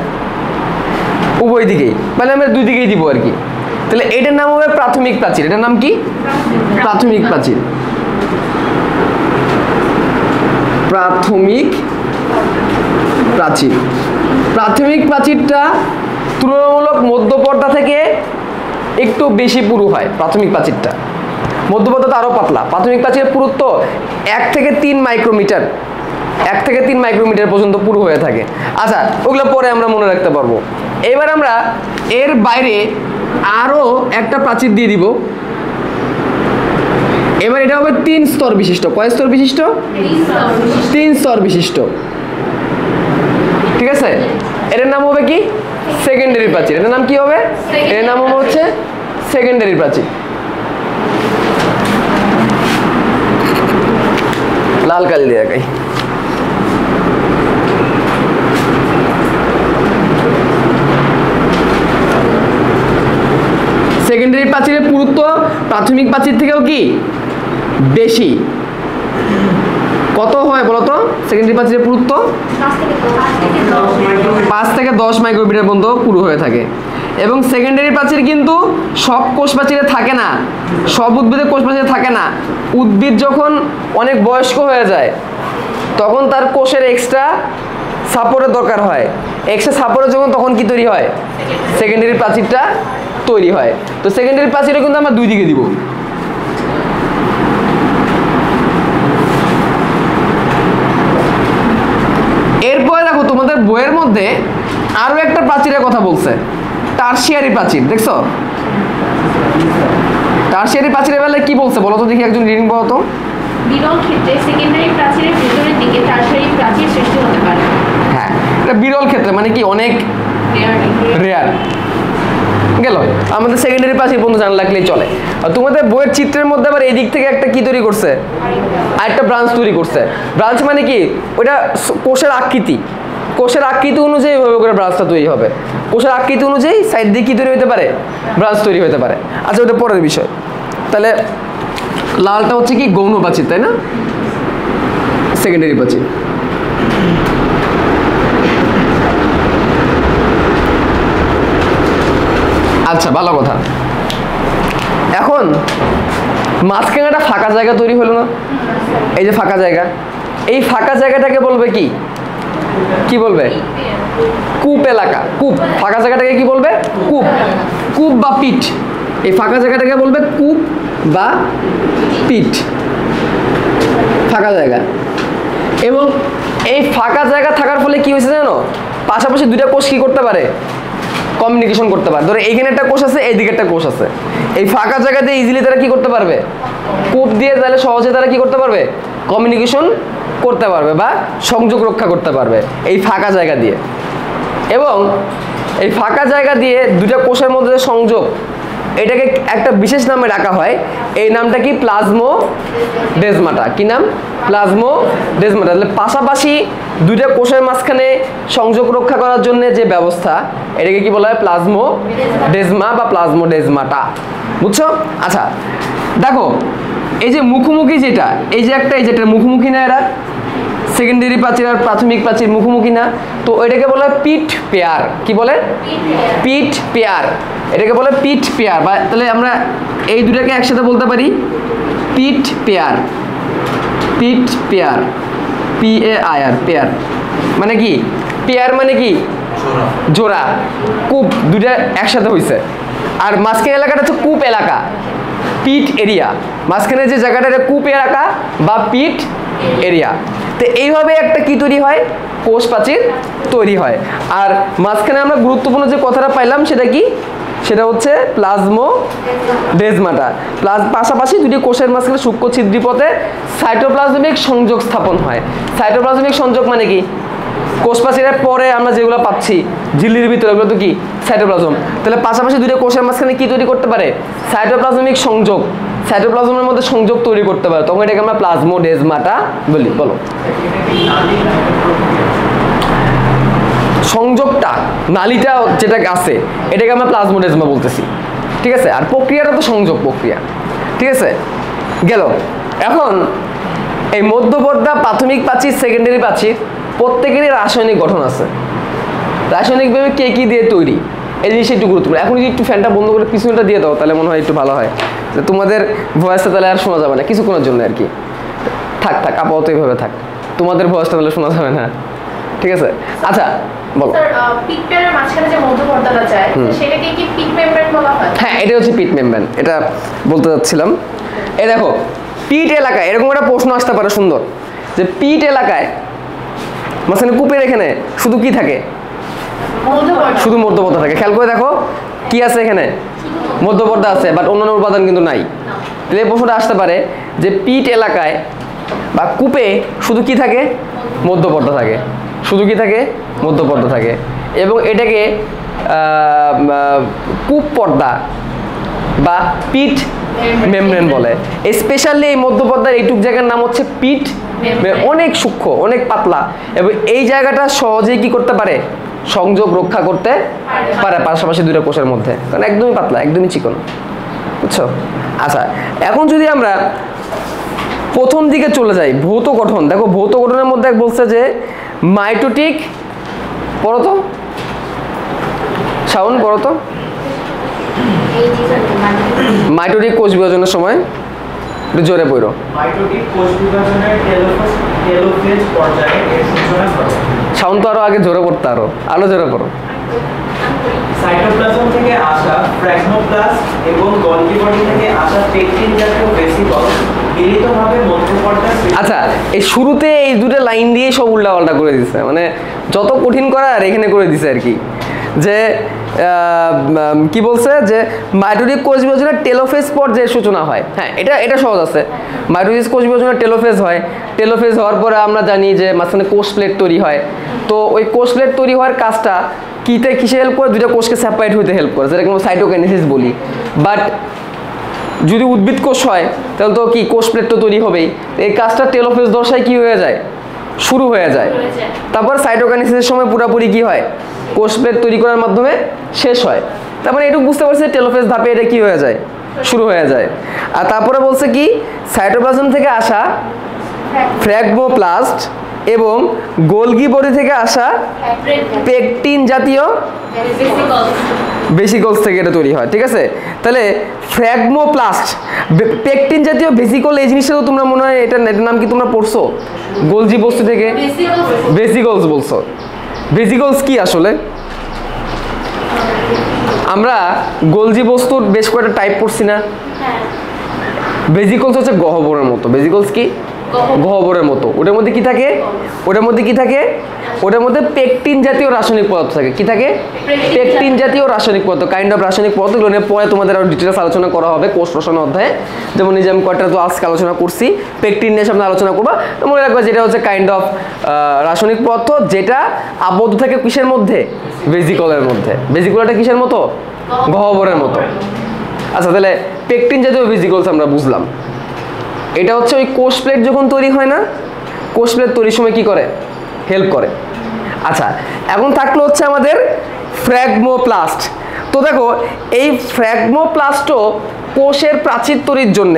উভয় দিকেই, মানে আমরা দুই দিকেই দিব আর কি। তাহলে এটার নাম হবে প্রাথমিক প্রাচীর। এটার নাম কি? প্রাথমিক প্রাচীর। প্রাথমিক প্রাচীর। প্রাথমিক প্রাচীরটা তুলনামূলক মধ্যপর্দা থেকে একটু বেশি পুরু হয়। প্রাথমিক প্রাচীরটা, মধ্যপর্দা তো আরো পাতলা। প্রাথমিক প্রাচীরের পুরুত্ব 1 থেকে 3 মাইক্রোমিটার, 1 থেকে 3 মাইক্রোমিটার পর্যন্ত পুরু হয়ে থাকে। আচ্ছা, ওগুলো পরে আমরা মনে রাখতে পারবো। এবার আমরা এর বাইরে আরো একটা প্রাচীর দিয়ে দিব। এবার এটা হবে 3 স্তর বিশিষ্ট। কয় স্তর বিশিষ্ট? 3 স্তর বিশিষ্ট, ঠিক আছে। এটার নাম হবে কি? সেকেন্ডারি প্রাচীর। এটার নাম কি হবে? এর নাম হচ্ছে সেকেন্ডারি প্রাচীর। লাল কালি দিয়ে দেখাই। সেকেন্ডারি প্রাচীরের পুরুত্ব প্রাথমিক প্রাচীর থেকেও কি বেশি। কত হয় বলতো সেকেন্ডারি প্রাচীরের পুরুত্ব? 5 থেকে 10 মাইক্রোমিটার পর্যন্ত পুরু হয়ে থাকে। এবং সেকেন্ডারি প্রাচীর কিন্তু সব কোষ প্রাচীরে থাকে না, সব উদ্ভিদের কোষ প্রাচীরে থাকে না। উদ্ভিদ যখন অনেক বয়স্ক হয়ে যায় তখন তার কোষের এক্সট্রা সাপোর্টের দরকার হয়। এক্সট্রা সাপোর্টে যখন তখন কি তৈরি হয়? সেকেন্ডারি প্রাচীরটা তৈরি হয়। তো সেকেন্ডারি প্রাচীরও কিন্তু আমরা দুই দিকে দিব। এরপরে দেখো তোমাদের বইয়ের মধ্যে আরো একটা প্রাচীরের কথা বলছে, টারশিয়ারি প্রাচীর। দেখছো টারশিয়ারি প্রাচীরের বেলায় কি বলছে বলো তো দেখি, একজন রিডিং বলো তো। বিরল ক্ষেত্রে সেকেন্ডারি প্রাচীরের ভেতরের দিকে টারশিয়ারি প্রাচীর সৃষ্টি হতে পারে। হ্যাঁ, এটা বিরল ক্ষেত্রে মানে কি অনেক রেয়ার গেল। আমাদের সেকেন্ডারি প্রাচীর পর্যন্ত জানা লাগলেই চলে। আর তোমাদের বইয়ের চিত্রের মধ্যে আবার এই দিক থেকে একটা কি তৈরি করছে, আরেকটা ব্রাঞ্চ তৈরি করছে। ব্রাঞ্চ মানে কি? ওটা কোষের আকৃতি, কোষের আকৃতি অনুযায়ী এভাবে করে ব্রাঞ্চটা তৈরি হবে। কোষের আকৃতি অনুযায়ী সাইড দিয়ে কি তৈরি হতে পারে? ব্রাঞ্চ তৈরি হতে পারে। আচ্ছা, ওটা পরের বিষয়। তাহলে লালটা হচ্ছে কি গৌণ প্রাচীর, তাই না? সেকেন্ডারি প্রাচীর। আচ্ছা, ভালো কথা। এখন মাঝখানে একটা ফাঁকা জায়গা তৈরি হলো না? এই যে ফাঁকা জায়গা, এই ফাঁকা জায়গাটাকে বলবে কি? কি বলবে? কূপ এলাকা। কূপ, ফাঁকা জায়গাটাকে কি বলবে? কূপ। কূপ বা পিট। এই ফাঁকা জায়গাটাকে বলবে কূপ বা পিট, ফাঁকা জায়গা। এবং এই ফাঁকা জায়গা থাকার ফলে কি হয়েছে জানো? পাশাপাশি দুইটা কোষ কি করতে পারে? কমিউনিকেশন করতে পারে। ধরো এইখানে একটা কোষ আছে, এইদিকে একটা কোষ আছে। এই ফাঁকা জায়গা দিয়ে ইজিলি তারা কি করতে পারবে? কূপ দিয়ে তাহলে সহজে তারা কি করতে পারবে? কমিউনিকেশন করতে পারবে বা সংযোগ রক্ষা করতে পারবে এই ফাঁকা জায়গা দিয়ে। এবং এই ফাঁকা জায়গা দিয়ে দুটা কোষের মধ্যে যে সংযোগ, এটাকে একটা বিশেষ নামে ডাকা হয়, এই নামটা কি প্লাজমোডেজমাটা। কি নাম? প্লাজমোডেজমাটা। তাহলে পাশাপাশি দুইটা কোষের মাঝখানে সংযোগ রক্ষা করার জন্য যে ব্যবস্থা, এটাকে কি বলা হয়? প্লাজমোডেজমা বা প্লাজমোডেজমাটা। বুঝছো? আচ্ছা দেখো, এই যে মুখোমুখি যেটা, এই যে একটা, এই যেটা মুখোমুখি না, এরা সেকেন্ডারি প্রাচীর আর প্রাথমিক প্রাচীর মুখোমুখি না, তো এটাকে বলা হয় পিট পেয়ার। কি বলে? পিট পেয়ার। এটাকে বলে পিট পেয়ার। বা তাহলে আমরা এই দুটাকে একসাথে বলতে পারি পিট পেয়ার। পিট পেয়ার, PAIR, পেয়ার মানে কি? পেয়ার মানে কি? জোড়া। কূপ দুটা একসাথে হয়েছে, আর মাঝখানে এলাকাটা হচ্ছে কূপ এলাকা, পিট এরিয়া। মাঝখানে যে জায়গাটা, এটা কূপ এলাকা বা পিট এরিয়া। তো এইভাবে একটা কি তৈরি হয়? কোষ প্রাচীর তৈরি হয়। আর মাঝখানে আমরা গুরুত্বপূর্ণ যে কথাটা পাইলাম সেটা কি? সেটা হচ্ছে প্লাজমোডেজমাটা। পাশাপাশি দুটি কোষের মাঝখানে সূক্ষ্ম ছিদ্রিপথে সাইটোপ্লাজমিক সংযোগ স্থাপন হয়। সাইটোপ্লাজমিক সংযোগ মানে কি? কোষ প্রাচীরের পরে আমরা যেগুলো পাচ্ছি ঝিল্লির ভিতরে, ওগুলো তো কি? সাইটোপ্লাজম। তাহলে পাশাপাশি দুটো কোষের মাঝখানে কি তৈরি করতে পারে? সাইটোপ্লাজমিক সংযোগ, সাইটোপ্লাজমের মধ্যে সংযোগ তৈরি করতে পারে, তখন এটাকে আমরা প্লাজমোডেজমাটা বলি। বলো। সংযোগটা, নালীটা যেটা আছে, এটাকে আমরা প্লাজমোডেজমা বলতেছি। ঠিক আছে? আর প্রক্রিয়াটা তো সংযোগ প্রক্রিয়া। ঠিক আছে? গেল। এখন এই মধ্যপর্দা, প্রাথমিক প্রাচীর, সেকেন্ডারি প্রাচীর প্রত্যেকেরই রাসায়নিক গঠন আছে। রাসায়নিকভাবে কে কি দিয়ে তৈরি, এই জিনিসটা একটু গুরুত্বপূর্ণ। এখন যদি একটু ফ্যানটা বন্ধ করে পিছনটা দিয়ে দাও, তাহলে মনে হয় একটু ভালো হয়। তোমাদের ভয়েসটা তাহলে আর শোনা যাবে না কিছুক্ষণের জন্য আর কি। থাক থাক, আপাতত এইভাবে থাক, তোমাদের ভয়েসটা তাহলে শোনা যাবে না। ঠিক আছে? আচ্ছা বলো। স্যার, পিট পেয়ারের মাঝখানে যে মধ্যপর্দাটা যায়, সেটাকে কি পিট মেমব্রেন বলা হয়? হ্যাঁ, এটা হচ্ছে পিট মেমব্রেন, এটা বলতে যাচ্ছিলাম। এই দেখো, পিট এলাকায় এরকম একটা প্রশ্ন আসতে পারে সুন্দর, যে পিট এলাকায় মাঝখানে কূপের এখানে শুধু কি থাকে? শুধু মধ্যপর্দা থাকে। খেয়াল করে দেখো, কি আছে এখানে? মধ্যপর্দা আছে, বাট অন্যান্য উপাদান কিন্তু নাই। তাহলে এই প্রশ্নটা আসতে পারে যে পিট এলাকায় বা কূপে শুধু কি থাকে? মধ্যপর্দা থাকে। শুধু কি থাকে? মধ্যপর্দা থাকে। এবং এটাকে কূপ পর্দা বা পিট মেমব্রেন বলে। স্পেশালি এই মধ্যপর্দার এইটুক জায়গার নাম হচ্ছে পিট। অনেক সূক্ষ্ম, অনেক পাতলা, এবং এই জায়গাটা সহজেই কি করতে পারে? সংযোগ রক্ষা করতে পারে পাশাপাশি দুটো কোষের মধ্যে, কারণ একদমই পাতলা, একদমই চিকন। বুঝছো? আচ্ছা, এখন যদি আমরা প্রথম দিকে চলে যাই, ভৌত গঠন। দেখো, ভৌত গঠনের মধ্যে বলছে যে মাইটোটিক, পড়ো তো শাওন, পড়ো তো। মাইটোটিক কোষ বিভাজনের সময় একটু জোরে পড়ো। মাইটোটিক কোষ বিভাজনের টেলোফেজ পর্যায়ে এর সূচনা ঘটে। শাওন তো আরো আগে জোরে পড়তে, আরো জোরে পড়ো। সাইটোপ্লাজম থেকে আসা ফ্র্যাগমোপ্লাস্ট এবং গলগি বডি থেকে আসা পেকটিন জাতীয় ভেসিকল মিলিতভাবে মধ্যপর্দা। আচ্ছা, এই শুরুতে এই দুটো লাইন দিয়ে সব উল্টাপাল্টা করে দিছে, মানে যত কঠিন করার এখানে করে দিছে আর কি। যে কি বলছে যে মাইটোটিক কোষ বিভাজনের টেলোফেজ পর্যায়ে সূচনা হয়। হ্যাঁ, এটা সহজ আছে। মাইটোটিক কোষ বিভাজনের টেলোফেজ হয়। টেলোফেজ হওয়ার পরে আমরা জানি যে মাঝখানে কোষ প্লেট তৈরি হয়। তো ওই কোষ প্লেট তৈরি হওয়ার কাজটা কিসে হেল্প করে? দুটো কোষকে সেপারেট হইতে হেল্প করে, যেটাকে আমরা সাইটোকাইনেসিস বলি। বাট যদি উদ্ভিদ কোষ হয় তাহলে তো কি কোষ প্লেট তো তৈরি হবেই। এই কাজটা টেলোফেজ দশায় কি হয়ে যায়? শুরু হয়ে যায়। তারপর সাইটোকাইনেসিসের সময় পুরোপুরি কি হয়? কোষ প্লেট তৈরি করার মাধ্যমে শেষ হয়। তারপরে এটুকু বুঝতে পারছি টেলোফেজ ধাপে এটা কি হয়ে যায়? শুরু হয়ে যায়। আর তারপরে বলছে কি, সাইটোপ্লাজম থেকে আসা ফ্র্যাগমোপ্লাস্ট এবং গোলগি বডি থেকে আসা পেকটিন জাতীয় ভেসিকলস থেকে এটা তৈরি হয়। ঠিক আছে? তাহলে ফ্র্যাগমোপ্লাস্ট, পেকটিন জাতীয় ভেসিকল, এই জিনিসটা তো তোমরা মনে হয় এটার নাম কি তোমরা পড়ছো? গোলজি বস্তু থেকে ভেসিকলস বলছো। ভেসিকলস কি আসলে? আমরা গোলজি বস্তুর বেশ কয়েকটা টাইপ পড়ছি না? ভেসিকলস হচ্ছে গহ্বরের মতো। ভেসিকলস কি? গহ্বরের মতো। ওটার মধ্যে কি থাকে? ওটার মধ্যে পেকটিন জাতীয় রাসায়নিক পদার্থ থাকে। কি থাকে? পেকটিন জাতীয় রাসায়নিক পদার্থ, কাইন্ড অফ রাসায়নিক পদার্থগুলো নিয়ে পরে তোমাদের আরো ডিটেলস আলোচনা করা হবে কোষ রসায়ন অধ্যায়ে। যেমন নিজে আমি কয়েকটা তো আজকে আলোচনা করছি, পেকটিন নিয়ে সামনে আলোচনা করবা। তো মনে রাখবা যেটা হচ্ছে কাইন্ড অফ রাসায়নিক পদার্থ, যেটা আবদ্ধ থাকে কিসের মধ্যে? ভেসিকলের মধ্যে। ভেসিকলটা কিসের মতো? গহ্বরের মতো। আচ্ছা তাহলে পেকটিন জাতীয় ভেসিকলস আমরা বুঝলাম, এটা হচ্ছে ওই কোষ প্লেট যখন তৈরি হয় না, কোষ প্লেট তৈরির সময় কি করে, হেল্প করে। আচ্ছা এখন থাকলো হচ্ছে আমাদের ফ্র্যাগমোপ্লাস্ট। তো দেখো এই ফ্র্যাগমোপ্লাস্টও কোষের প্রাচীর তৈরির জন্য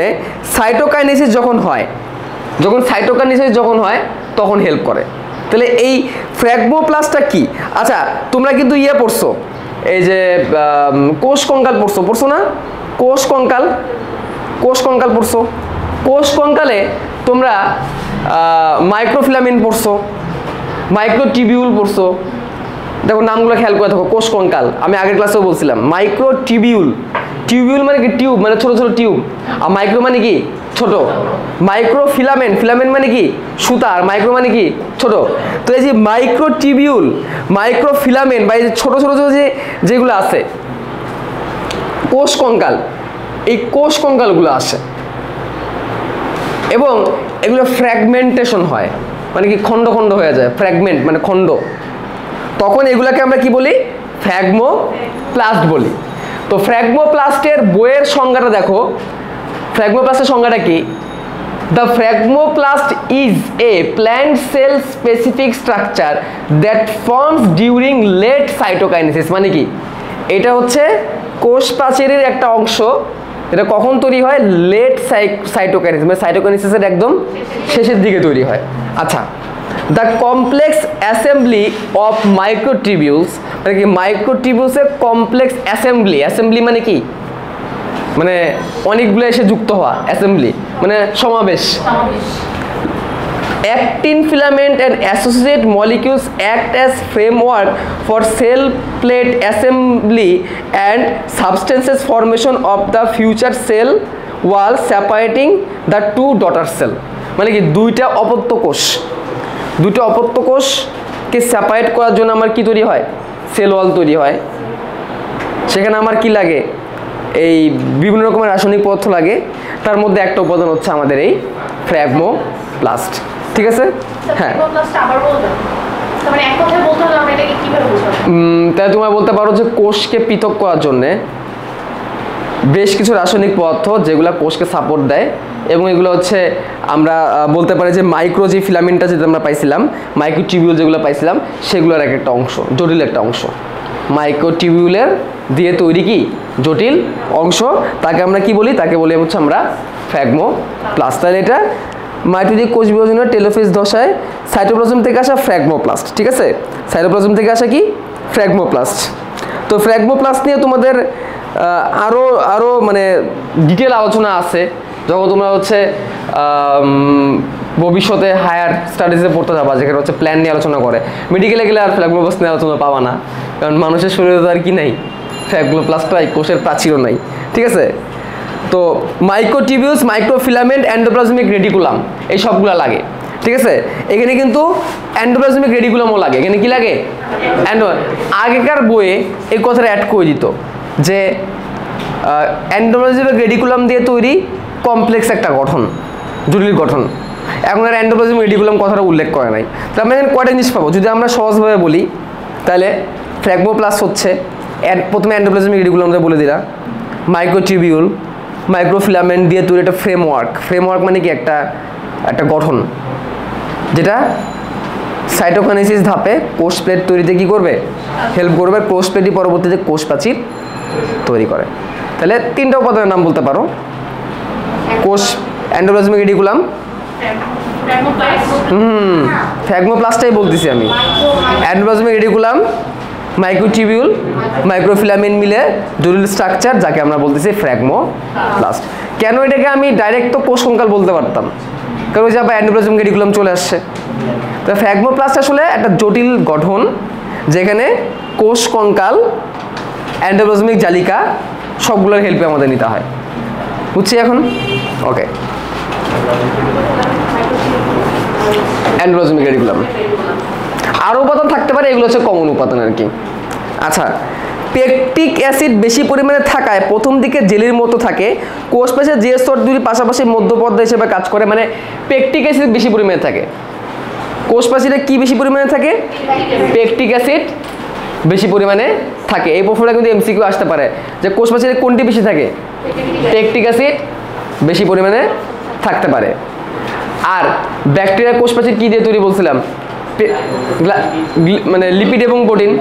সাইটোকাইনেসিস যখন হয়, তখন হেল্প করে। তাহলে এই ফ্র্যাগমোপ্লাস্টটা কি? আচ্ছা তোমরা কিন্তু পড়ছো, এই যে কোষ কঙ্কাল পড়ছো না, কোষ কঙ্কাল পড়ছো। কোষ কঙ্কালে তোমরা মাইক্রোফিলামেন্ট পড়ছো, মাইক্রোটিবিউল পড়ছো। দেখো নামগুলো খেয়াল করে দেখো, কোষ কঙ্কাল আমি আগের ক্লাসেও বলছিলাম। মাইক্রোটিবিউল, টিউবিউল মানে কি টিউব, মানে ছোট ছোট টিউব, আর মাইক্রো মানে কি ছোট। মাইক্রোফিলামেন্ট, ফিলামেন্ট মানে কি সুতা, আর মাইক্রো মানে কি ছোট। তো এই যে মাইক্রোটিবিউল, মাইক্রোফিলামেন্ট বা এই যে ছোট ছোট যেগুলো আছে কোষ কঙ্কাল, এই কোষ কঙ্কালগুলো আসে এবং এগুলো ফ্র্যাগমেন্টেশন হয়, মানে কি খণ্ড খণ্ড হয়ে যায়, ফ্র্যাগমেন্ট মানে খণ্ড। তখন এগুলাকে আমরা কি বলি, ফ্র্যাগমোপ্লাস্ট বলি। তো ফ্র্যাগমোপ্লাস্টের বইয়ের সংজ্ঞাটা দেখো, ফ্র্যাগমোপ্লাস্টের সংজ্ঞাটা কি? The phragmoplast is a plant cell specific structure that forms during late cytokinesis. মানে কি, এটা হচ্ছে কোষ প্রাচীরের একটা অংশ, এটা কখন তৈরি হয়, লেট সাইটোকাইনেসিস, মানে সাইটোকাইনেসিসের একদম শেষের দিকে তৈরি হয়। আচ্ছা দ্য কমপ্লেক্স অ্যাসেম্বলি অফ মাইক্রোটিবিউলস, মানে কি মাইক্রোটিবিউলসের কমপ্লেক্স অ্যাসেম্বলি মানে কি, মানে অনেকগুলো এসে যুক্ত হওয়া, অ্যাসেম্বলি মানে সমাবেশ। Actin filament and associated molecules act as framework for cell plate assembly and substances formation of the future cell wall separating the two daughter cell। মানে কি দুইটা অপত্য কোষকে সেপারেট করার জন্য আমার কি তৈরি হয়, সেল ওয়াল তৈরি হয়। সেখানে আমার কি লাগে, এই বিভিন্ন রকমের রাসায়নিক পদার্থ লাগে, তার মধ্যে একটা উপাদান হচ্ছে আমাদের এই ফ্র্যাগমোপ্লাস্ট। ঠিক আছে, হ্যাঁ তাই তোমরা বলতে পারো যে কোষকে পৃথক করার জন্যে বেশ কিছু রাসায়নিক পদার্থ যেগুলো কোষকে সাপোর্ট দেয়, এবং এগুলো হচ্ছে আমরা বলতে পারি যে মাইক্রো যে ফিলামেন্টটা যেটা আমরা পাইছিলাম, মাইক্রোটিবিউল যেগুলো পাইছিলাম সেগুলোর একটা অংশ, জটিল একটা অংশ। মাইক্রোটিবিউলের দিয়ে তৈরি কি জটিল অংশ, তাকে আমরা কি বলি, তাকে বলি হচ্ছে আমরা ফ্র্যাগমোপ্লাস্ট। তাহলে এটা মাইটোটিক কোষ বিভাজনের টেলোফেজ দশায় সাইটোপ্লাজম থেকে আসা ফ্র্যাগমোপ্লাস্ট। ঠিক আছে, সাইটোপ্লাজম থেকে আসা কি ফ্র্যাগমোপ্লাস্ট। তো ফ্র্যাগমোপ্লাস্ট নিয়ে তোমাদের আরো মানে ডিটেল আলোচনা আছে, যখন তোমরা হচ্ছে ভবিষ্যতে হায়ার স্টাডিজে পড়তে যাবা, যেখানে হচ্ছে প্ল্যান নিয়ে আলোচনা করে। মেডিকেলে গেলে আর ফ্র্যাগমোপ্লাস্ট নিয়ে আলোচনা পাবা না, কারণ মানুষের শরীরে তো আর কি নাই, ফ্র্যাগমোপ্লাস্টটাই, কোষের প্রাচীরও নাই। ঠিক আছে, তো মাইক্রোটিবিউলস, মাইক্রোফিলামেন্ট, এন্ডোপ্লাজমিক রেটিকুলাম এই সবগুলো লাগে। ঠিক আছে, এখানে কিন্তু এন্ডোপ্লাজমিক রেটিকুলামও লাগে। এখানে কি লাগে, আগেকার বইয়ে এই কথাটা অ্যাড করে দিত যে এন্ডোপ্লাজমিক রেটিকুলাম দিয়ে তৈরি কমপ্লেক্স একটা গঠন, জটিল গঠন। এখন আর এন্ডোপ্লাজমিক রেটিকুলাম কথাটা উল্লেখ করে নাই। তো আমরা এখানে কয়টা জিনিস পাবো, যদি আমরা সহজভাবে বলি তাহলে ফ্র্যাগমোপ্লাস্ট হচ্ছে প্রথমে এন্ডোপ্লাজমিক রেটিকুলামটা বলে দিলাম, মাইক্রোটিবিউল, মাইক্রোফিলামেন্ট দিয়ে তৈরি একটা ফ্রেমওয়ার্ক মানে কি একটা গঠন, যেটা সাইটোকাইনেসিস ধাপে কোষ প্লেট তৈরিতে কি করবে, হেল্প করবে। কোষ প্লেটই পরবর্তীতে কোষ প্রাচীর তৈরি করে। তাহলে তিনটা উপাদানের নাম বলতে পারো, কোষ, এন্ডোপ্লাজমিক রেটিকুলাম, ফ্র্যাগমোপ্লাস্টটাই বলতেছি আমি, এন্ডোপ্লাজমিক রেটিকুলাম, মাইক্রোটিবিউল, মাইক্রোফিলামেন্ট মিলে জটিল স্ট্রাকচার, যাকে আমরা বলতেছি ফ্র্যাগমোপ্লাস্ট। কেন এটাকে আমি ডাইরেক্ট তো কোষ কঙ্কাল বলতে পারতাম, কারণ ওই যে আবার এন্ডোপ্লাজমিক রেটিকুলাম চলে আসছে। তো ফ্র্যাগমোপ্লাস্ট আসলে একটা জটিল গঠন, যেখানে কোষ কঙ্কাল, এন্ডোপ্লাজমিক জালিকা সবগুলোর হেল্পে আমাদের নিতে হয়। বুঝছি এখন? ওকে, এন্ডোপ্লাজমিক রেটিকুলাম। আরও উপাদান থাকতে পারে, এগুলো হচ্ছে কমন উপাদান আর কি। আচ্ছা, পেকটিক অ্যাসিড বেশি পরিমাণে থাকায় প্রথম দিকে জেলির মতো থাকে, কোষ প্রাচীরে যে স্তর দুটি পাশাপাশি মধ্যপর্দা হিসেবে কাজ করে। মানে পেকটিক অ্যাসিড বেশি পরিমাণে থাকে, কোষ প্রাচীরে কি বেশি পরিমাণে থাকে, পেকটিক অ্যাসিড বেশি পরিমাণে থাকে। এই প্রশ্নটা কিন্তু এমসিকিউ আসতে পারে যে কোষ প্রাচীরে কোনটি বেশি থাকে, পেকটিক অ্যাসিড বেশি পরিমাণে থাকতে পারে। আর ব্যাকটেরিয়া কোষ প্রাচীর কি দিয়ে তৈরি বলছিলাম, মানে লিপিড এবং প্রোটিন।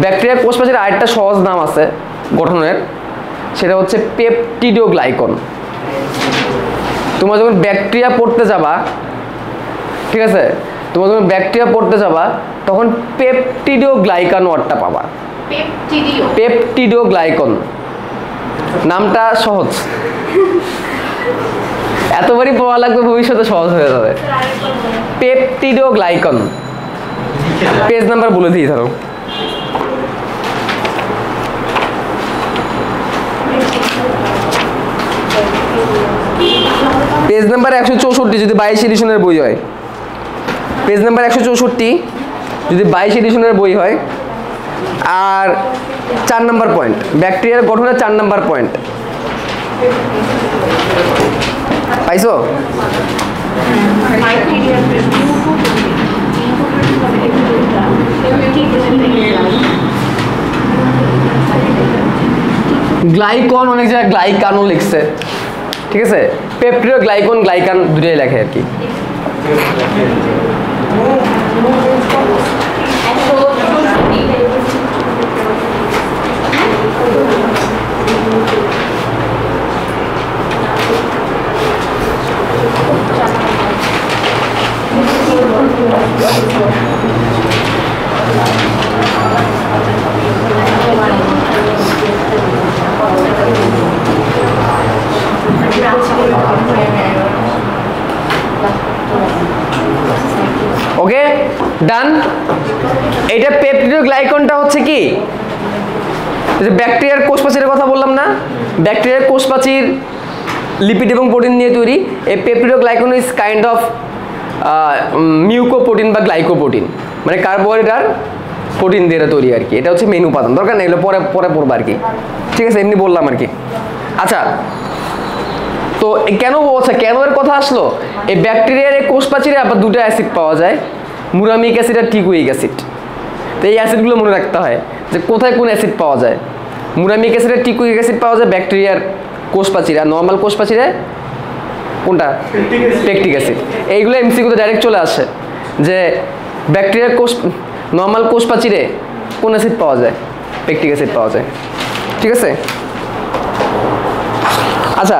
ব্যাকটেরিয়া কোষ প্রাচীর আরেকটা সহজ নাম আছে গঠনের, সেটা হচ্ছে পেপটিডোগ্লাইকন। তোমরা যখন ব্যাকটেরিয়া পড়তে যাবা, ঠিক আছে, তোমরা যখন ব্যাকটেরিয়া পড়তে যাবা তখন পেপটিডোগ্লাইকান ওয়ার্ডটা পাবা। পেপটিডোগ্লাইকন নামটা সহজ, এতবারই পড়া লাগবে, ভবিষ্যতে সহজ হয়ে যাবে। পেপটিডোগ্লাইকন, পেজ নাম্বার বলে দিই ধরো, পেজ নাম্বার 164 যদি 22 এডিশনের বই হয়, পেজ নাম্বার 164 যদি 22 এডিশনের বই হয়। আর 4 নাম্বার পয়েন্ট, ব্যাকটেরিয়ার গঠনের 4 নাম্বার পয়েন্ট পাইছো? গ্লাইকন অনেক জায়গায় গ্লাইকানও লিখছে, ঠিক আছে, পেপটিডোগ্লাইকন গ্লাইকান দুটোই লেখে আর কি। ওকে, ডান। এটা পেপটিডোগ্লাইকনটা হচ্ছে কি, যে ব্যাকটেরিয়ার কোষ প্রাচীরের কথা বললাম না, ব্যাকটেরিয়ার কোষ প্রাচীর লিপিড এবং প্রোটিন নিয়ে তৈরি। এই পেপটিডোগ্লাইকন ইজ কাইন্ড অফ মিউকোপ্রোটিন বা গ্লাইকোপ্রোটিন, মানে কার্বোহাইড্রেট আর প্রোটিন দিয়ে তৈরি আর কি। এটা হচ্ছে মেন উপাদান, দরকার নেই, এগুলো পরে পরে পড়বো আর কি, ঠিক আছে, এমনি বললাম আর কি। আচ্ছা, তো কেন বলছে, কেন এর কথা আসলো, এই ব্যাকটেরিয়ার এই কোষ প্রাচীরে আবার দুটো অ্যাসিড পাওয়া যায়, মুরামিক অ্যাসিড আর টিকুইক অ্যাসিড। তো এই অ্যাসিডগুলো মনে রাখতে হয় যে কোথায় কোন অ্যাসিড পাওয়া যায়। মুরামিক অ্যাসিড আর টিকুইক অ্যাসিড পাওয়া যায় ব্যাকটেরিয়ার কোষ প্রাচীরে, আর নর্মাল কোষ প্রাচীরে কোনটা, পেকটিক অ্যাসিড। এইগুলো এমসিকিউতে ডাইরেক্ট চলে আসে যে ব্যাকটেরিয়ার কোষ নর্মাল কোষ প্রাচীরে কোন অ্যাসিড পাওয়া যায়, পেকটিক অ্যাসিড পাওয়া যায়, ঠিক আছে। আচ্ছা,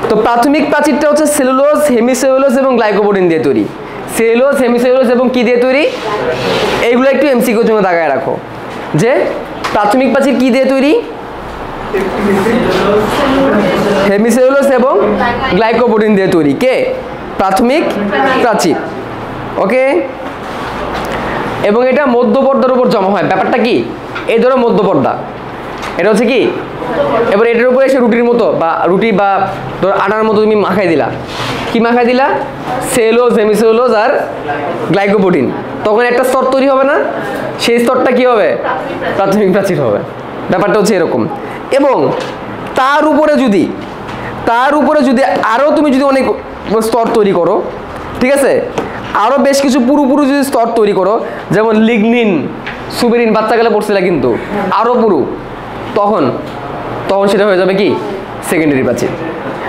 তো প্রাথমিক প্রাচীরটা হচ্ছে সেলুলোজ, হেমিসেলুলোজ এবং গ্লাইকোপ্রোটিন দিয়ে তৈরি। সেলুলোজ, হেমিসেলুলোজ এবং কি দিয়ে তৈরি, এইগুলো একটু এমসিকিউর জন্য দাগায় রাখো যে প্রাথমিক প্রাচীর কি দিয়ে তৈরি, হেমিসেলুলোজ এবং গ্লাইকোপ্রোটিন দিয়ে তৈরি। কে, প্রাথমিক প্রাচীর। ওকে, এবং এটা মধ্যপর্দার উপর জমা হয়। ব্যাপারটা কি, এই ধরো মধ্যপর্দা, এটা হচ্ছে কি, এবার এটার উপরে এসে রুটির মতো বা রুটি বা ধর আটার মতো তুমি মাখাই দিলা, কি মাখাই দিলা, সেলুলোজ, হেমিসেলুলোজ আর গ্লাইকোপ্রোটিন, তখন একটা স্তর তৈরি হবে না, সেই স্তরটা কি হবে, প্রাথমিক প্রাচীর হবে। ব্যাপারটা হচ্ছে এরকম। এবং তার উপরে যদি আরও তুমি যদি অনেক স্তর তৈরি করো, ঠিক আছে, আরও বেশ কিছু পুরো যদি স্তর তৈরি করো, যেমন লিগনিন, সুবেরিন, বাচ্চাকালে পড়ছিলা কিন্তু আরও তখন সেটা হয়ে যাবে কি, সেকেন্ডারি প্রাচীর।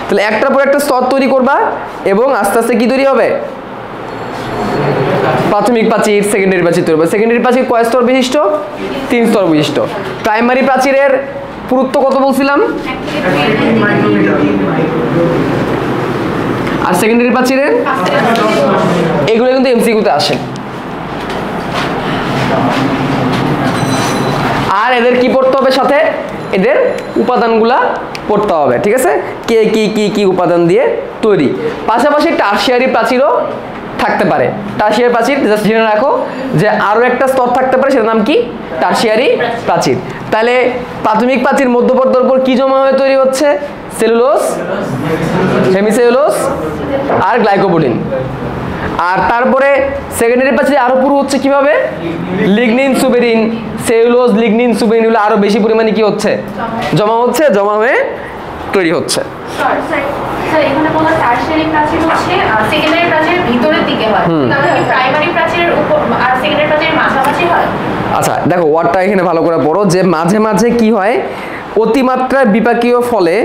তাহলে একটার পর একটা স্তর তৈরি করবা এবং আস্তে আস্তে কি তৈরি হবে, প্রাথমিক প্রাচীর, সেকেন্ডারি প্রাচীর তৈরি হবে। সেকেন্ডারি প্রাচীর কয় স্তর বিশিষ্ট, 3 স্তর বিশিষ্ট। প্রাইমারি প্রাচীরের পুরুত্ব কত বলছিলাম, আর সেকেন্ডারি প্রাচীরের, এগুলো কিন্তু এমসিকিউতে আসে। আর এদের কি পড়তে হবে, সাথে এদের উপাদানগুলা পড়তে হবে, ঠিক আছে, কে কি উপাদান দিয়ে তৈরি। পাশাপাশি টারশিয়ারি প্রাচীরও থাকতে পারে। টারশিয়ারি প্রাচীর জাস্ট জেনে রাখো যে আরও একটা স্তর থাকতে পারে, সেটার নাম কি, টারশিয়ারি প্রাচীর। তাহলে প্রাথমিক প্রাচীর মধ্যপর্দার উপর কি জমা হয়ে তৈরি হচ্ছে, সেলুলোজ, হেমিসেলুলোজ আর গ্লাইকোপ্রোটিন। আর তারপরে সেকেন্ডারি প্রাচীরে আরও পুরো হচ্ছে কিভাবে, lignin, suberin, cellulose, lignin, suberin, এগুলো আরও বেশি পরিমাণে কি হচ্ছে, জমা হয়ে তৈরি হচ্ছে। স্যার এখানে কোনো টারশিয়ারি প্রাচীর হচ্ছে সেকেন্ডারি প্রাচীরের ভিতরের দিকে হয়, তাহলে কি প্রাইমারি প্রাচীরের উপর আর সেকেন্ডারি প্রাচীরের মাঝামাঝি হয়? আচ্ছা দেখো ওয়ার্ডটা এখানে ভালো করে পড়ো, যে মাঝে মাঝে কি হয়, অতিমাত্রায় বিপাকীয় ফলে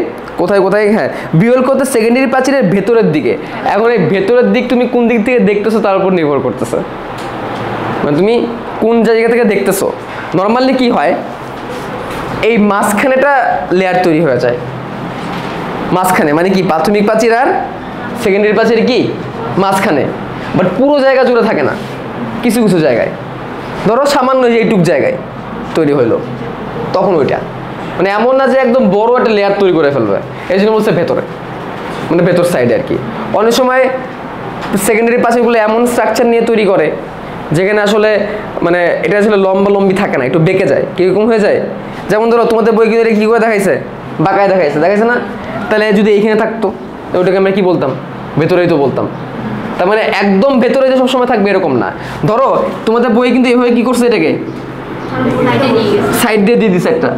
কোথায় কোথায়, হ্যাঁ বিরল করতে সেকেন্ডারি প্রাচীরের ভেতরের দিকে। এখন এই ভেতরের দিক তুমি কোন দিক থেকে দেখতেছো তার উপর নির্ভর করতেছে, মানে তুমি কোন জায়গা থেকে দেখতেছো। নর্মালি কি হয়, এই মাঝখানেটা লেয়ার তৈরি হয়ে যায়, মাঝখানে মানে কি প্রাথমিক প্রাচীর আর সেকেন্ডারি প্রাচীর কি মাঝখানে, বাট পুরো জায়গা জুড়ে থাকে না, কিছু কিছু জায়গায়, ধরো সামান্য যে এইটুক জায়গায় তৈরি হইলো, তখন ওইটা মানে এমন না যে একদম বড় একটা লেয়ার তৈরি করে ফেলবে, এই জন্য বলছে ভেতরে, মানে ভেতর সাইডে আর কি। অনেক সময় সেকেন্ডারি প্রাচীরগুলো এমন স্ট্রাকচার নিয়ে তৈরি করে যেখানে আসলে মানে এটা আসলে লম্বি থাকে না, একটু বেঁকে যায়, কীরকম হয়ে যায়। যেমন ধরো তোমাদের বই কিন্তু কী করে দেখাইছে, বাঁকায় দেখাইছে না, তাহলে যদি এইখানে থাকতো ওটাকে আমরা কি বলতাম, ভেতরেই তো বলতাম। তার মানে একদম ভেতরে যে সবসময় থাকবে এরকম না। ধরো তোমাদের বই কিন্তু এভাবে কি করছে, এটাকে সাইড দিয়ে দিছে একটা,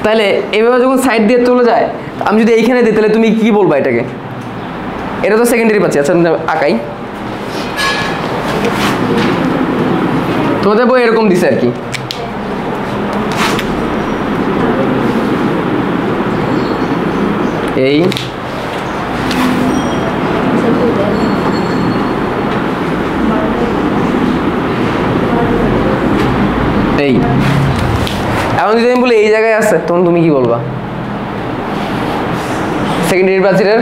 তাহলে এভাবে যখন সাইড দিয়ে চলে যায়, আমি যদি এইখানে দিই তাহলে তুমি কি বলবা এটাকে, এটা তো সেকেন্ডারি প্রাচীর। আচ্ছা আঁকাই, তোমাদের বই এরকম দিছে আর কি, এই এই এখন যদি আমি বলি এই জায়গায় আছে, তখন তুমি কি বলবা, সেকেন্ডারি প্রাচীরের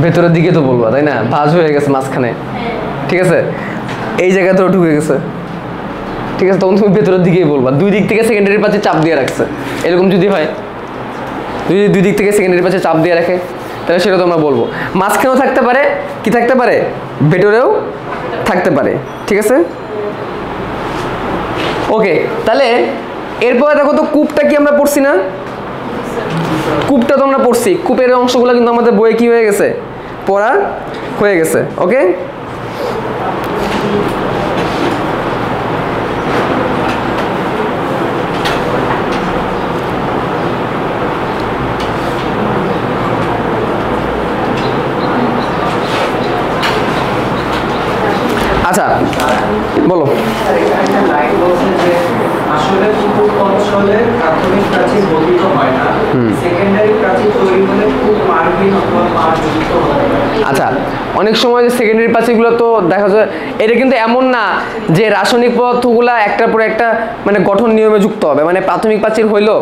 ভেতরের দিকে তো বলবা, তাই না, ভাঁজ হয়ে গেছে মাঝখানে, ঠিক আছে, এই জায়গায় তো ঢুকে গেছে, ঠিক আছে, তখন তুমি ভেতরের দিকেই বলবা। দুই দিক থেকে সেকেন্ডারি প্রাচীর চাপ দিয়ে রাখছে, এরকম যদি হয়, যদি দুই দিক থেকে সেকেন্ডারি প্রাচীর চাপ দিয়ে রাখে, তাহলে সেটা তো আমরা বলবো। মাঝখানেও থাকতে পারে, কি থাকতে পারে, ভেতরেও থাকতে পারে, ঠিক আছে। ওকে, তাহলে এরপরে দেখো তো কূপটা কি আমরা পড়ছি না, কূপটা তো আমরা পড়ছি, কূপের অংশগুলো কিন্তু আমাদের বইয়ে কি হয়ে গেছে, পড়া হয়ে গেছে। ওকে, আচ্ছা বলো। আসলে পুকুর অঞ্চলের প্রাথমিক প্রাচীর গঠিত হয় না, সেকেন্ডারি প্রাচীর তৈরি হলে খুব মার্কিন অথবা মার্জিত হয়। আচ্ছা, অনেক সময় যে সেকেন্ডারি প্রাচীরগুলো তো দেখা যায়, এটা কিন্তু এমন না যে রাসায়নিক পদার্থগুলো একটার পর একটা মানে গঠন নিয়মে যুক্ত হবে, মানে প্রাথমিক প্রাচীর হইলো